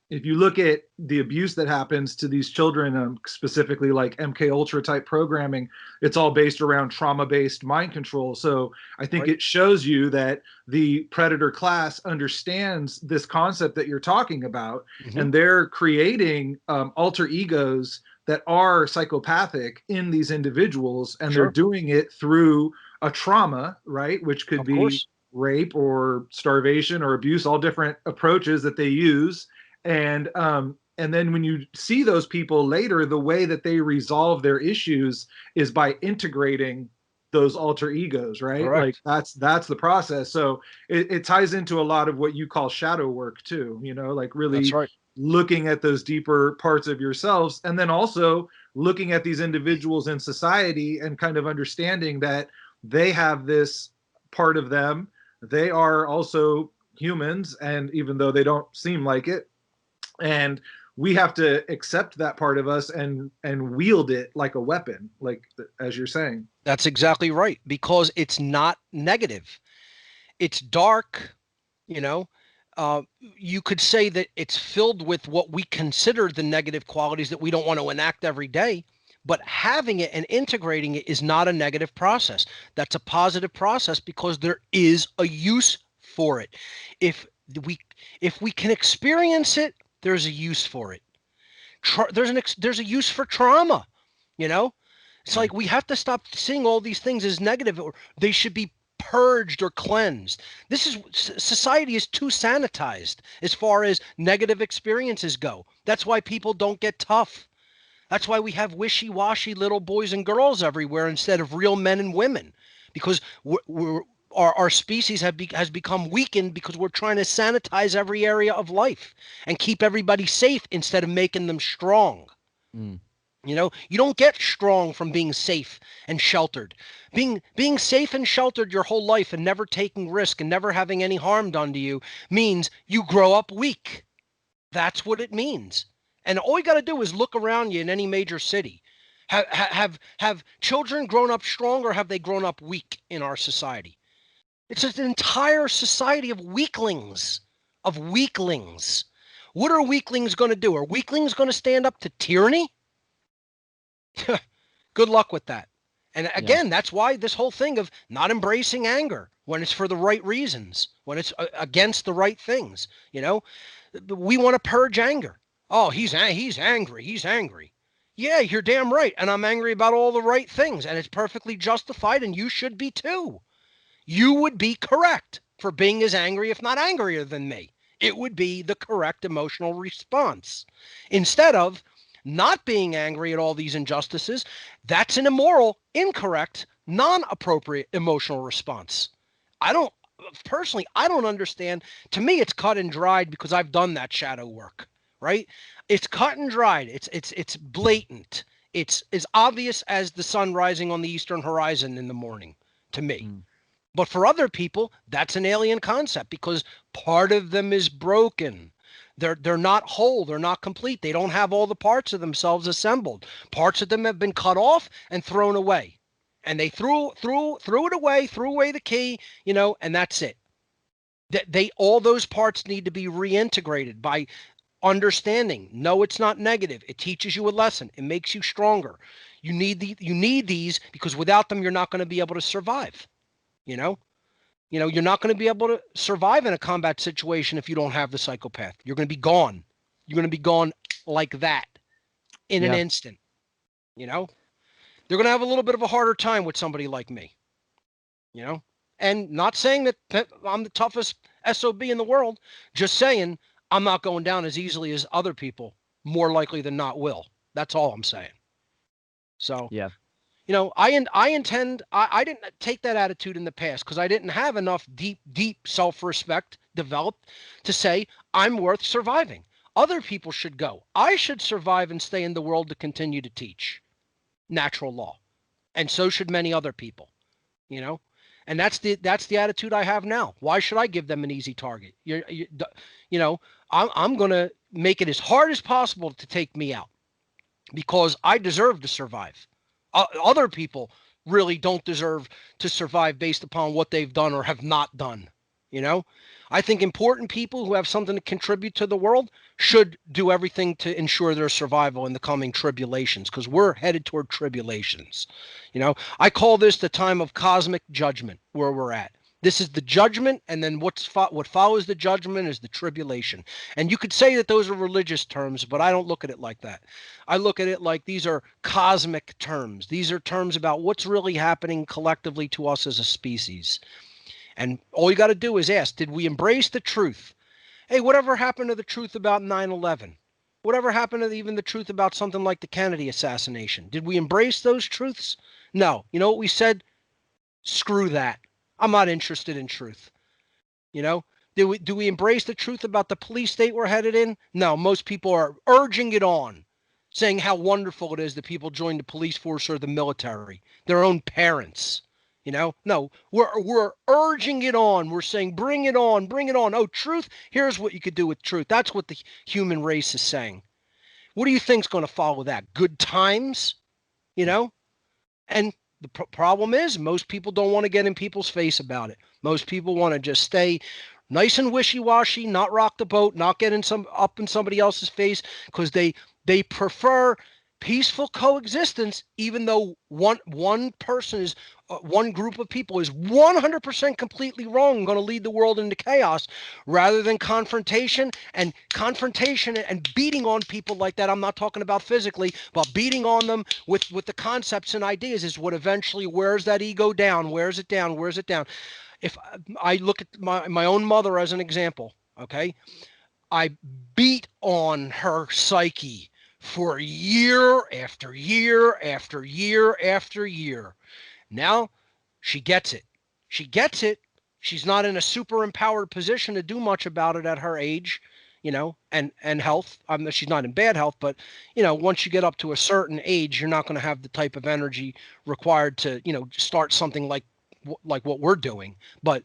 Speaker 1: if you look at the abuse that happens to these children, specifically like MK Ultra type programming, it's all based around trauma-based mind control. So I think it shows you that the predator class understands this concept that you're talking about, and they're creating alter egos that are psychopathic in these individuals, and they're doing it through a trauma, right? Which could be rape or starvation or abuse, all different approaches that they use. And then when you see those people later, the way that they resolve their issues is by integrating those alter egos, right?
Speaker 3: Correct.
Speaker 1: Like that's the process. So it ties into a lot of what you call shadow work too, like really looking at those deeper parts of yourselves, and then also looking at these individuals in society and kind of understanding that they have this part of them. They are also humans, and even though they don't seem like it, and we have to accept that part of us and wield it like a weapon, like as you're saying.
Speaker 3: That's exactly right, because it's not negative. It's dark, you could say that it's filled with what we consider the negative qualities that we don't want to enact every day, but having it and integrating it is not a negative process. That's a positive process, because there is a use for it. If we can experience it, there's a use for it. There's a use for trauma, It's like we have to stop seeing all these things as negative, or they should be purged or cleansed. Society is too sanitized as far as negative experiences go. That's why people don't get tough. That's why we have wishy-washy little boys and girls everywhere instead of real men and women, because our species has become weakened because we're trying to sanitize every area of life and keep everybody safe instead of making them strong. You don't get strong from being safe and sheltered. Being safe and sheltered your whole life and never taking risk and never having any harm done to you means you grow up weak. That's what it means. And all you got to do is look around you in any major city. Have children grown up strong, or have they grown up weak in our society? It's an entire society of weaklings. What are weaklings going to do? Are weaklings going to stand up to tyranny? Good luck with that. And again, that's why this whole thing of not embracing anger when it's for the right reasons, when it's against the right things, we want to purge anger. Oh, he's angry. Yeah, you're damn right. And I'm angry about all the right things. And it's perfectly justified. And you should be too. You would be correct for being as angry, if not angrier than me. It would be the correct emotional response. Instead of not being angry at all these injustices, that's an immoral, incorrect, non-appropriate emotional response. I don't personally, I don't understand. To me, it's cut and dried because I've done that shadow work, right? It's cut and dried. It's blatant. It's as obvious as the sun rising on the eastern horizon in the morning to me. But for other people, that's an alien concept because part of them is broken. They're not whole. They're not complete. They don't have all the parts of themselves assembled. Parts of them have been cut off and thrown away. And they threw it away, threw away the key, and that's it. They all those parts need to be reintegrated by understanding. No, it's not negative. It teaches you a lesson. It makes you stronger. You need these because without them, you're not going to be able to survive. You're not going to be able to survive in a combat situation if you don't have the psychopath. You're going to be gone. You're going to be gone like that in an instant. They're going to have a little bit of a harder time with somebody like me. And not saying that I'm the toughest SOB in the world, just saying I'm not going down as easily as other people, more likely than not will. That's all I'm saying. So,
Speaker 2: yeah.
Speaker 3: I intend, I didn't take that attitude in the past because I didn't have enough deep self-respect developed to say I'm worth surviving. Other people should go. I should survive and stay in the world to continue to teach natural law. And so should many other people, and that's the attitude I have now. Why should I give them an easy target? I'm going to make it as hard as possible to take me out because I deserve to survive. Other people really don't deserve to survive based upon what they've done or have not done. I think important people who have something to contribute to the world should do everything to ensure their survival in the coming tribulations because we're headed toward tribulations. I call this the time of cosmic judgment where we're at. This is the judgment, and then what follows the judgment is the tribulation. And you could say that those are religious terms, but I don't look at it like that. I look at it like these are cosmic terms. These are terms about what's really happening collectively to us as a species. And all you got to do is ask, did we embrace the truth? Hey, whatever happened to the truth about 9/11? Whatever happened to even the truth about something like the Kennedy assassination? Did we embrace those truths? No. You know what we said? Screw that. I'm not interested in truth. Do we embrace the truth about the police state we're headed in? No, most people are urging it on, saying how wonderful it is that people join the police force or the military, their own parents. No, we're urging it on. We're saying, bring it on, bring it on. Oh, truth. Here's what you could do with truth. That's what the human race is saying. What do you think's going to follow that? Good times, and the problem is most people don't want to get in people's face about it. Most people want to just stay nice and wishy-washy, not rock the boat, not get up in somebody else's face because they prefer peaceful coexistence, even though one person is one group of people is 100% completely wrong and going to lead the world into chaos rather than confrontation and beating on people like that. I'm not talking about physically, but beating on them with the concepts and ideas is what eventually wears that ego down, wears it down. If I look at my own mother as an example, okay, I beat on her psyche for year after year after year after year. Now she gets it. She gets it. She's not in a super empowered position to do much about it at her age, and health. She's not in bad health, but once you get up to a certain age, you're not going to have the type of energy required to, start something like what we're doing. But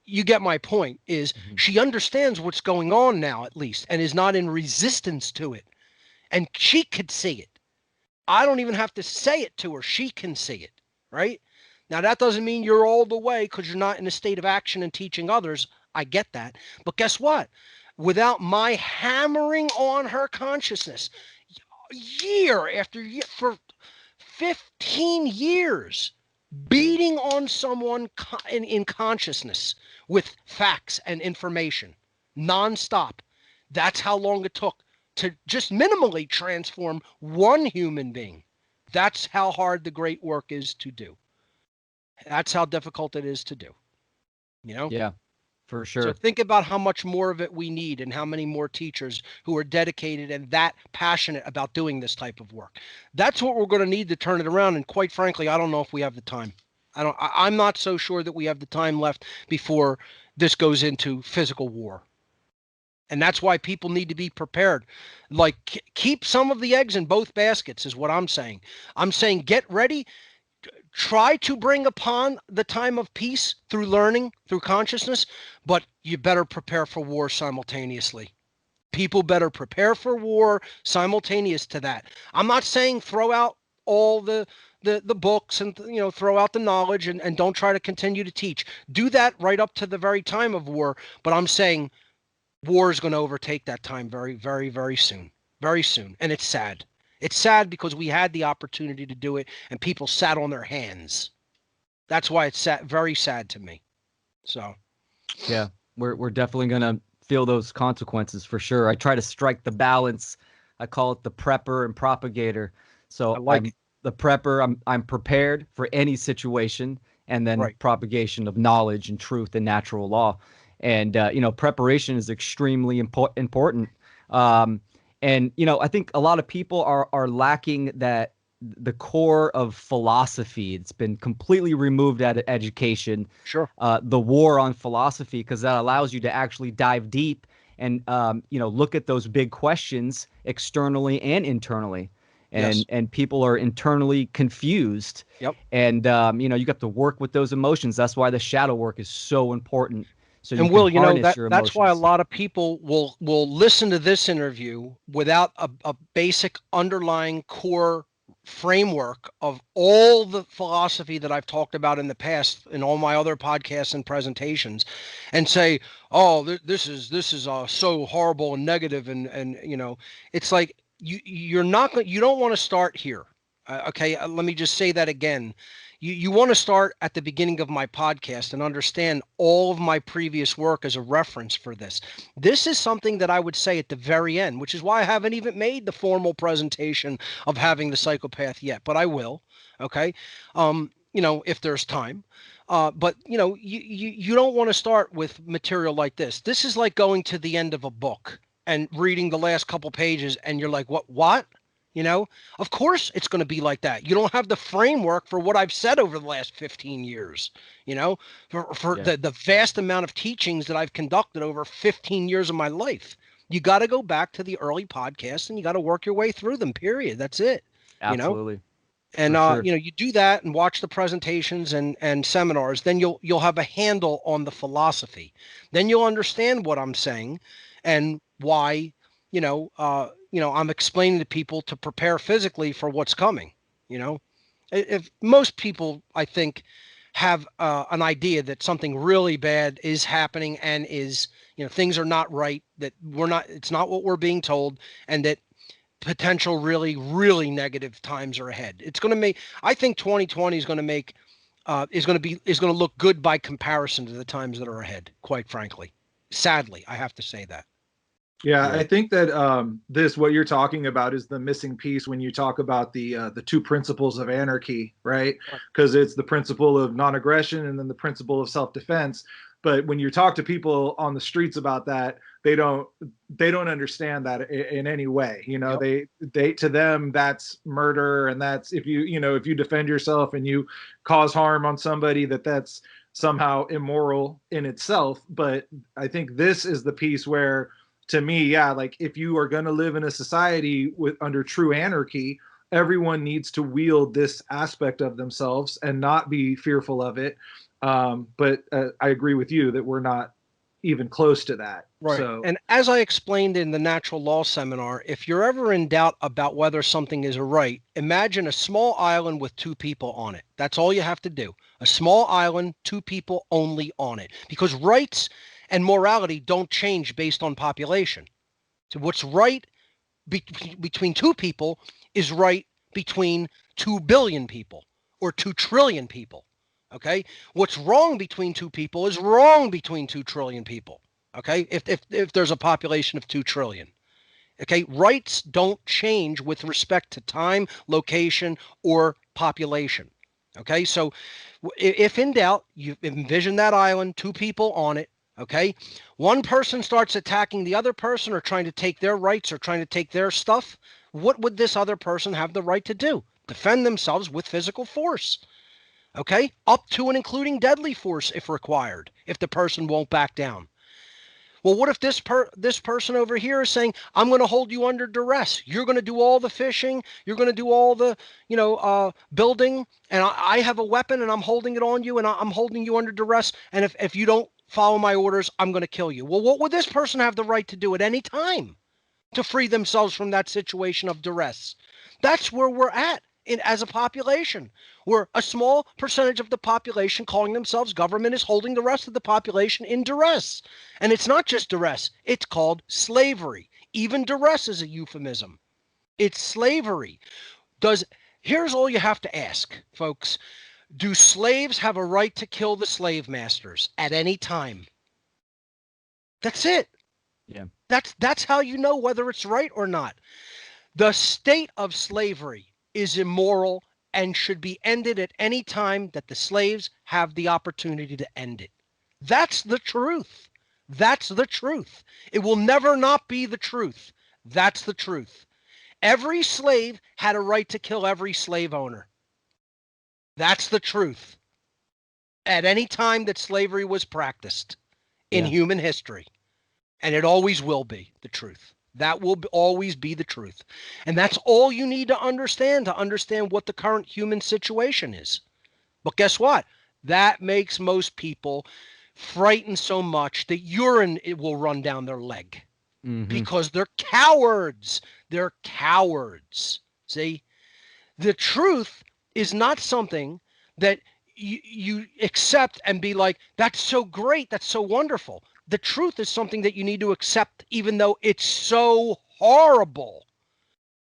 Speaker 3: you get my point is she understands what's going on now, at least, and is not in resistance to it. And she could see it. I don't even have to say it to her. She can see it, right? Now, that doesn't mean you're all the way because you're not in a state of action and teaching others. I get that. But guess what? Without my hammering on her consciousness year after year for 15 years, beating on someone in consciousness with facts and information nonstop. That's how long it took to just minimally transform one human being. That's how hard the great work is to do. That's how difficult it is to do, you know?
Speaker 2: Yeah, for
Speaker 3: So
Speaker 2: sure.
Speaker 3: think about how much more of it we need and how many more teachers who are dedicated and that passionate about doing this type of work. That's what we're going to need to turn it around. And quite frankly, I don't know if we have the time. I'm not so sure that we have the time left before this goes into physical war. And that's why people need to be prepared. Like, keep some of the eggs in both baskets is what I'm saying. I'm saying get ready. Try to bring upon the time of peace through learning, through consciousness, but you better prepare for war simultaneously. People better prepare for war simultaneous to that. I'm not saying throw out all the books and throw out the knowledge and don't try to continue to teach. Do that right up to the very time of war. But I'm saying war is going to overtake that time very, very, very soon. Very soon. And it's sad. It's sad because we had the opportunity to do it and people sat on their hands. That's why it's sad, very sad to me. So,
Speaker 2: Yeah, we're definitely gonna feel those consequences for sure. I try to strike the balance. I call it the prepper and propagator.
Speaker 3: I
Speaker 2: So
Speaker 3: like
Speaker 2: I'm the prepper. I'm prepared for any situation, and then
Speaker 3: right.
Speaker 2: propagation of knowledge and truth and natural law. And preparation is extremely important. Um, and I think a lot of people are lacking that the core of philosophy. It's been completely removed out of education.
Speaker 3: Sure.
Speaker 2: The war on philosophy, because that allows you to actually dive deep and look at those big questions externally and internally.
Speaker 3: Yes.
Speaker 2: And people are internally confused.
Speaker 3: Yep.
Speaker 2: And you got to work with those emotions. That's why the shadow work is so important. So you
Speaker 3: And
Speaker 2: can
Speaker 3: Will,
Speaker 2: harness your
Speaker 3: that's why a
Speaker 2: emotions.
Speaker 3: lot of people will listen to this interview without a basic underlying core framework of all the philosophy that I've talked about in the past in all my other podcasts and presentations, and say, "Oh, this is so horrible and negative," and it's like you're not going you don't want to start here. Okay, let me just say that again. You want to start at the beginning of my podcast and understand all of my previous work as a reference for this. This is something that I would say at the very end, which is why I haven't even made the formal presentation of having the psychopath yet, but I will. Okay. If there's time. But you don't want to start with material like this. This is like going to the end of a book and reading the last couple pages and you're like, what? Of course it's going to be like that. You don't have the framework for what I've said over the last 15 years, for
Speaker 2: Yeah,
Speaker 3: the vast amount of teachings that I've conducted over 15 years of my life. You got to go back to the early podcasts and you got to work your way through them, period. That's it, you know?
Speaker 2: absolutely,
Speaker 3: And
Speaker 2: for sure.
Speaker 3: you do that and watch the presentations and seminars, then you'll have a handle on the philosophy. Then you'll understand what I'm saying and why, I'm explaining to people to prepare physically for what's coming. If most people, I think, have an idea that something really bad is happening and is, things are not right, that it's not what we're being told, and that potential really, really negative times are ahead. I think 2020 is going to is going to look good by comparison to the times that are ahead, quite frankly. Sadly, I have to say that.
Speaker 1: Yeah,
Speaker 2: Yeah,
Speaker 1: I think that what you're talking about is the missing piece when you talk about the two principles of anarchy, right?
Speaker 3: Right.
Speaker 1: Because it's the principle of non-aggression and then the principle of self-defense. But when you talk to people on the streets about that, they don't understand that in any way.
Speaker 3: Yep.
Speaker 1: They to them that's murder, and that's if you defend yourself and you cause harm on somebody, that's somehow immoral in itself. But I think this is the piece where, to me, yeah, like if you are going to live in a society under true anarchy, everyone needs to wield this aspect of themselves and not be fearful of it. But I agree with you that we're not even close to that.
Speaker 3: Right.
Speaker 1: So
Speaker 3: And as I explained in the natural law seminar, if you're ever in doubt about whether something is a right, imagine a small island with two people on it. That's all you have to do. A small island, two people only on it. Because rights and morality don't change based on population. So what's right between two people is right between 2 billion people or 2 trillion people. Okay. What's wrong between two people is wrong between 2 trillion people. Okay. If there's a population of 2 trillion. Okay, rights don't change with respect to time, location, or population. Okay, so if in doubt, you envision that island, two people on it. Okay, one person starts attacking the other person or trying to take their rights or trying to take their stuff. What would this other person have the right to do? Defend themselves with physical force. Okay, up to and including deadly force if required, if the person won't back down. Well, what if this person over here is saying, I'm going to hold you under duress. You're going to do all the fishing. You're going to do all the, building. And I have a weapon and I'm holding it on you and I'm holding you under duress. And if you don't follow my orders, I'm going to kill you. Well, what would this person have the right to do at any time to free themselves from that situation of duress? That's where we're at as a population. Where a small percentage of the population calling themselves government is holding the rest of the population in duress. And it's not just duress, it's called slavery. Even duress is a euphemism. It's slavery. Here's all you have to ask, folks. Do slaves have a right to kill the slave masters at any time? That's it.
Speaker 2: Yeah.
Speaker 3: That's how you know whether it's right or not. The state of slavery is immoral and should be ended at any time that the slaves have the opportunity to end it. That's the truth. That's the truth. It will never not be the truth. That's the truth. Every slave had a right to kill every slave owner. That's the truth. At any time that slavery was practiced in human history. And it always will be the truth. That will always be the truth. And that's all you need to understand what the current human situation is. But guess what? That makes most people frightened so much that urine will run down their leg. Because they're cowards. They're cowards. See? The truth is not something that you accept and be like, that's so great, that's so wonderful. The truth is something that you need to accept, even though it's so horrible,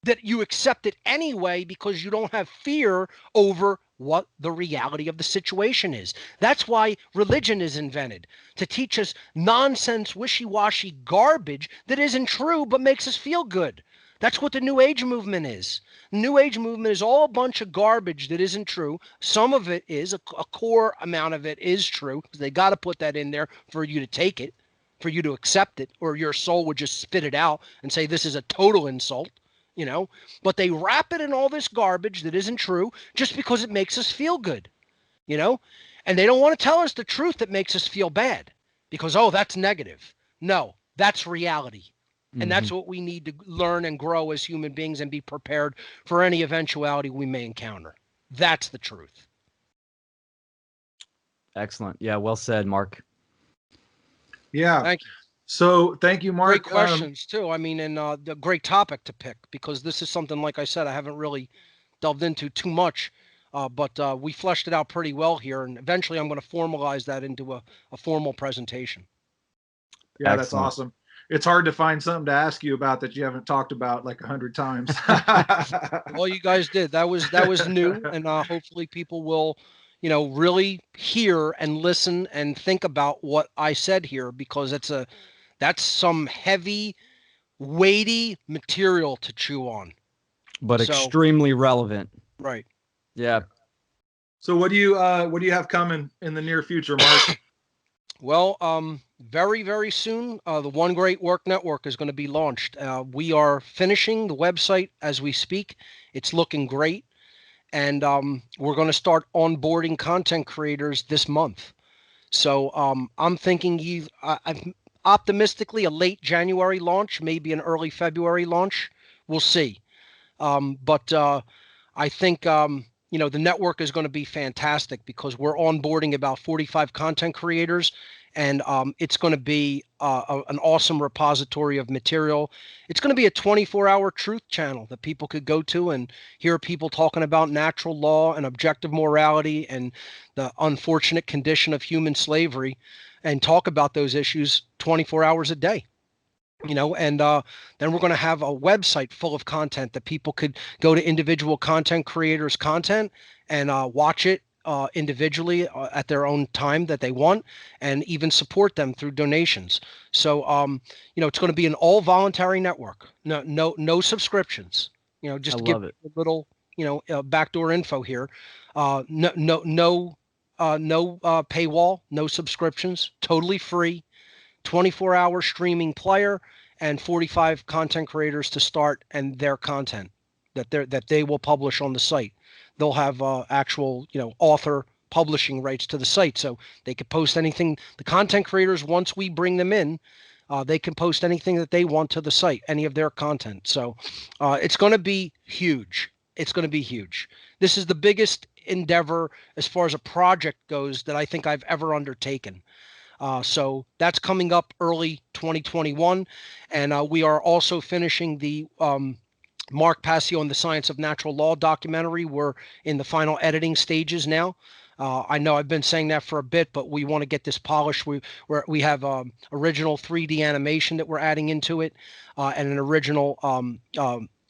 Speaker 3: that you accept it anyway because you don't have fear over what the reality of the situation is. That's why religion is invented, to teach us nonsense, wishy-washy garbage that isn't true but makes us feel good. That's what the New Age movement is. The New Age movement is all a bunch of garbage that isn't true. Some of it is, a core amount of it is true, because they got to put that in there for you to take it, for you to accept it, or your soul would just spit it out and say this is a total insult. But they wrap it in all this garbage that isn't true just because it makes us feel good, and they don't want to tell us the truth that makes us feel bad because, oh, that's negative. No, that's reality. And that's what we need to learn and grow as human beings and be prepared for any eventuality we may encounter. That's the truth.
Speaker 2: Excellent. Yeah, well said, Mark.
Speaker 1: Yeah.
Speaker 3: Thank you.
Speaker 1: So thank you, Mark.
Speaker 3: Great questions too. I mean, and the great topic to pick, because this is something, like I said, I haven't really delved into too much, but we fleshed it out pretty well here, and eventually I'm going to formalize that into a formal presentation.
Speaker 1: Yeah, that's awesome. It's hard to find something to ask you about that you haven't talked about like 100 times.
Speaker 3: Well, you guys did. That was new, and hopefully people will, really hear and listen and think about what I said here, because that's some heavy, weighty material to chew on.
Speaker 2: But extremely relevant.
Speaker 3: Right.
Speaker 2: Yeah.
Speaker 1: So what do you have coming in the near future, Mark?
Speaker 3: Well, very, very soon, the One Great Work Network is going to be launched. We are finishing the website as we speak. It's looking great. And we're going to start onboarding content creators this month. So I'm thinking optimistically a late January launch, maybe an early February launch. We'll see. But I think, the network is going to be fantastic because we're onboarding about 45 content creators, and it's going to be an awesome repository of material. It's going to be a 24-hour truth channel that people could go to and hear people talking about natural law and objective morality and the unfortunate condition of human slavery, and talk about those issues 24 hours a day. And then we're going to have a website full of content that people could go to individual content creators' content and watch it individually at their own time that they want, and even support them through donations. So, it's going to be an all voluntary network. No subscriptions.
Speaker 2: I
Speaker 3: Just to give
Speaker 2: love it.
Speaker 3: a little, backdoor info here. No paywall, no subscriptions, totally free, 24-hour streaming player, and 45 content creators to start, and their content that they will publish on the site. They'll have actual, author publishing rights to the site, so they could post anything. The content creators, once we bring them in, they can post anything that they want to the site, any of their content. So it's going to be huge. It's going to be huge. This is the biggest endeavor as far as a project goes that I think I've ever undertaken. So that's coming up early 2021. And we are also finishing the Mark Passio and the Science of Natural Law documentary. We're in the final editing stages now. I know I've been saying that for a bit, but we want to get this polished. We have original 3D animation that we're adding into it, and an original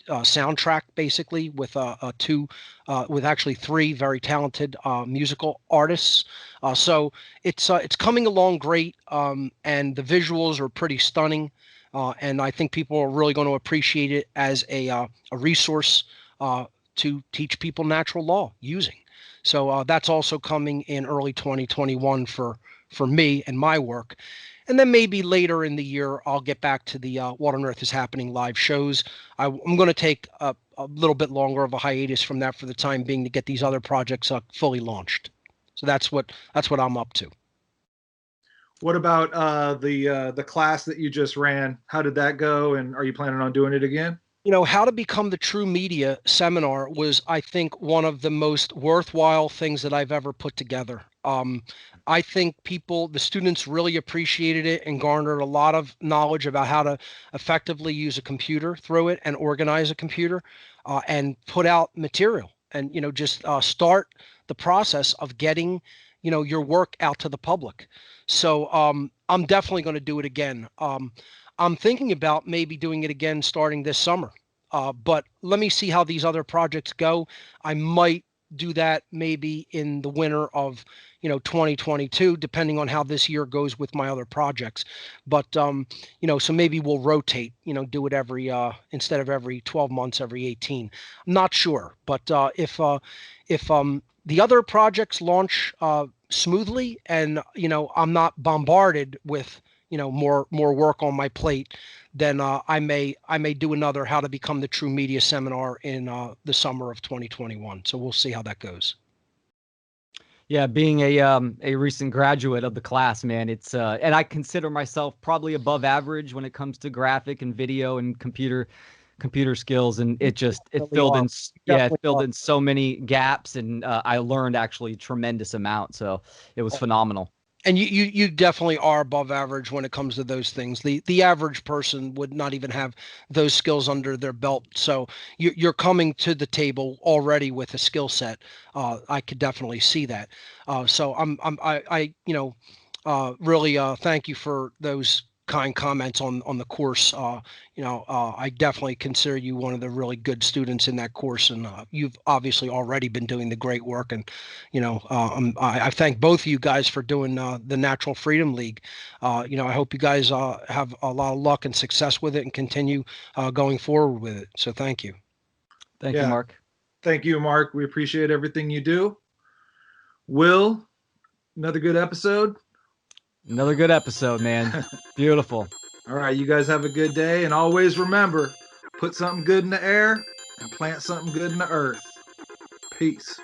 Speaker 3: soundtrack, basically, with with actually three very talented musical artists. So it's coming along great, and the visuals are pretty stunning. And I think people are really going to appreciate it as a resource to teach people natural law using. So that's also coming in early 2021 for me and my work. And then maybe later in the year, I'll get back to the What on Earth is Happening live shows. I'm going to take a little bit longer of a hiatus from that for the time being to get these other projects fully launched. So that's what I'm up to.
Speaker 1: What about the class that you just ran? How did that go? And are you planning on doing it again?
Speaker 3: How to become the true media seminar was, I think, one of the most worthwhile things that I've ever put together. I think the students really appreciated it and garnered a lot of knowledge about how to effectively use a computer through it and organize a computer, and put out material, and, just start the process of getting, your work out to the public. So I'm definitely going to do it again. I'm thinking about maybe doing it again starting this summer. But let me see how these other projects go. I might do that maybe in the winter of 2022, depending on how this year goes with my other projects. But so maybe we'll rotate, do it every instead of every 12 months, every 18. I'm not sure, but if the other projects launch smoothly, and I'm not bombarded with more work on my plate, then I may do another How to Become the True Media seminar in the summer of 2021. So we'll see how that goes.
Speaker 2: Yeah, being a recent graduate of the class, man, it's and I consider myself probably above average when it comes to graphic and video and computer skills, and it filled in so many gaps, and I learned actually a tremendous amount. So it was phenomenal.
Speaker 3: And you definitely are above average when it comes to those things. The average person would not even have those skills under their belt. So you're coming to the table already with a skill set. I could definitely see that. So I really thank you for those kind comments on the course. I definitely consider you one of the really good students in that course, and you've obviously already been doing the great work. And I thank both of you guys for doing the Natural Freedom League. I hope you guys have a lot of luck and success with it, and continue going forward with it. So thank you.
Speaker 2: Thank you, Mark.
Speaker 1: Thank you, Mark. We appreciate everything you do. Will, another good episode.
Speaker 2: Another good episode, man. Beautiful.
Speaker 1: All right, you guys have a good day, and always remember, put something good in the air and plant something good in the earth. Peace.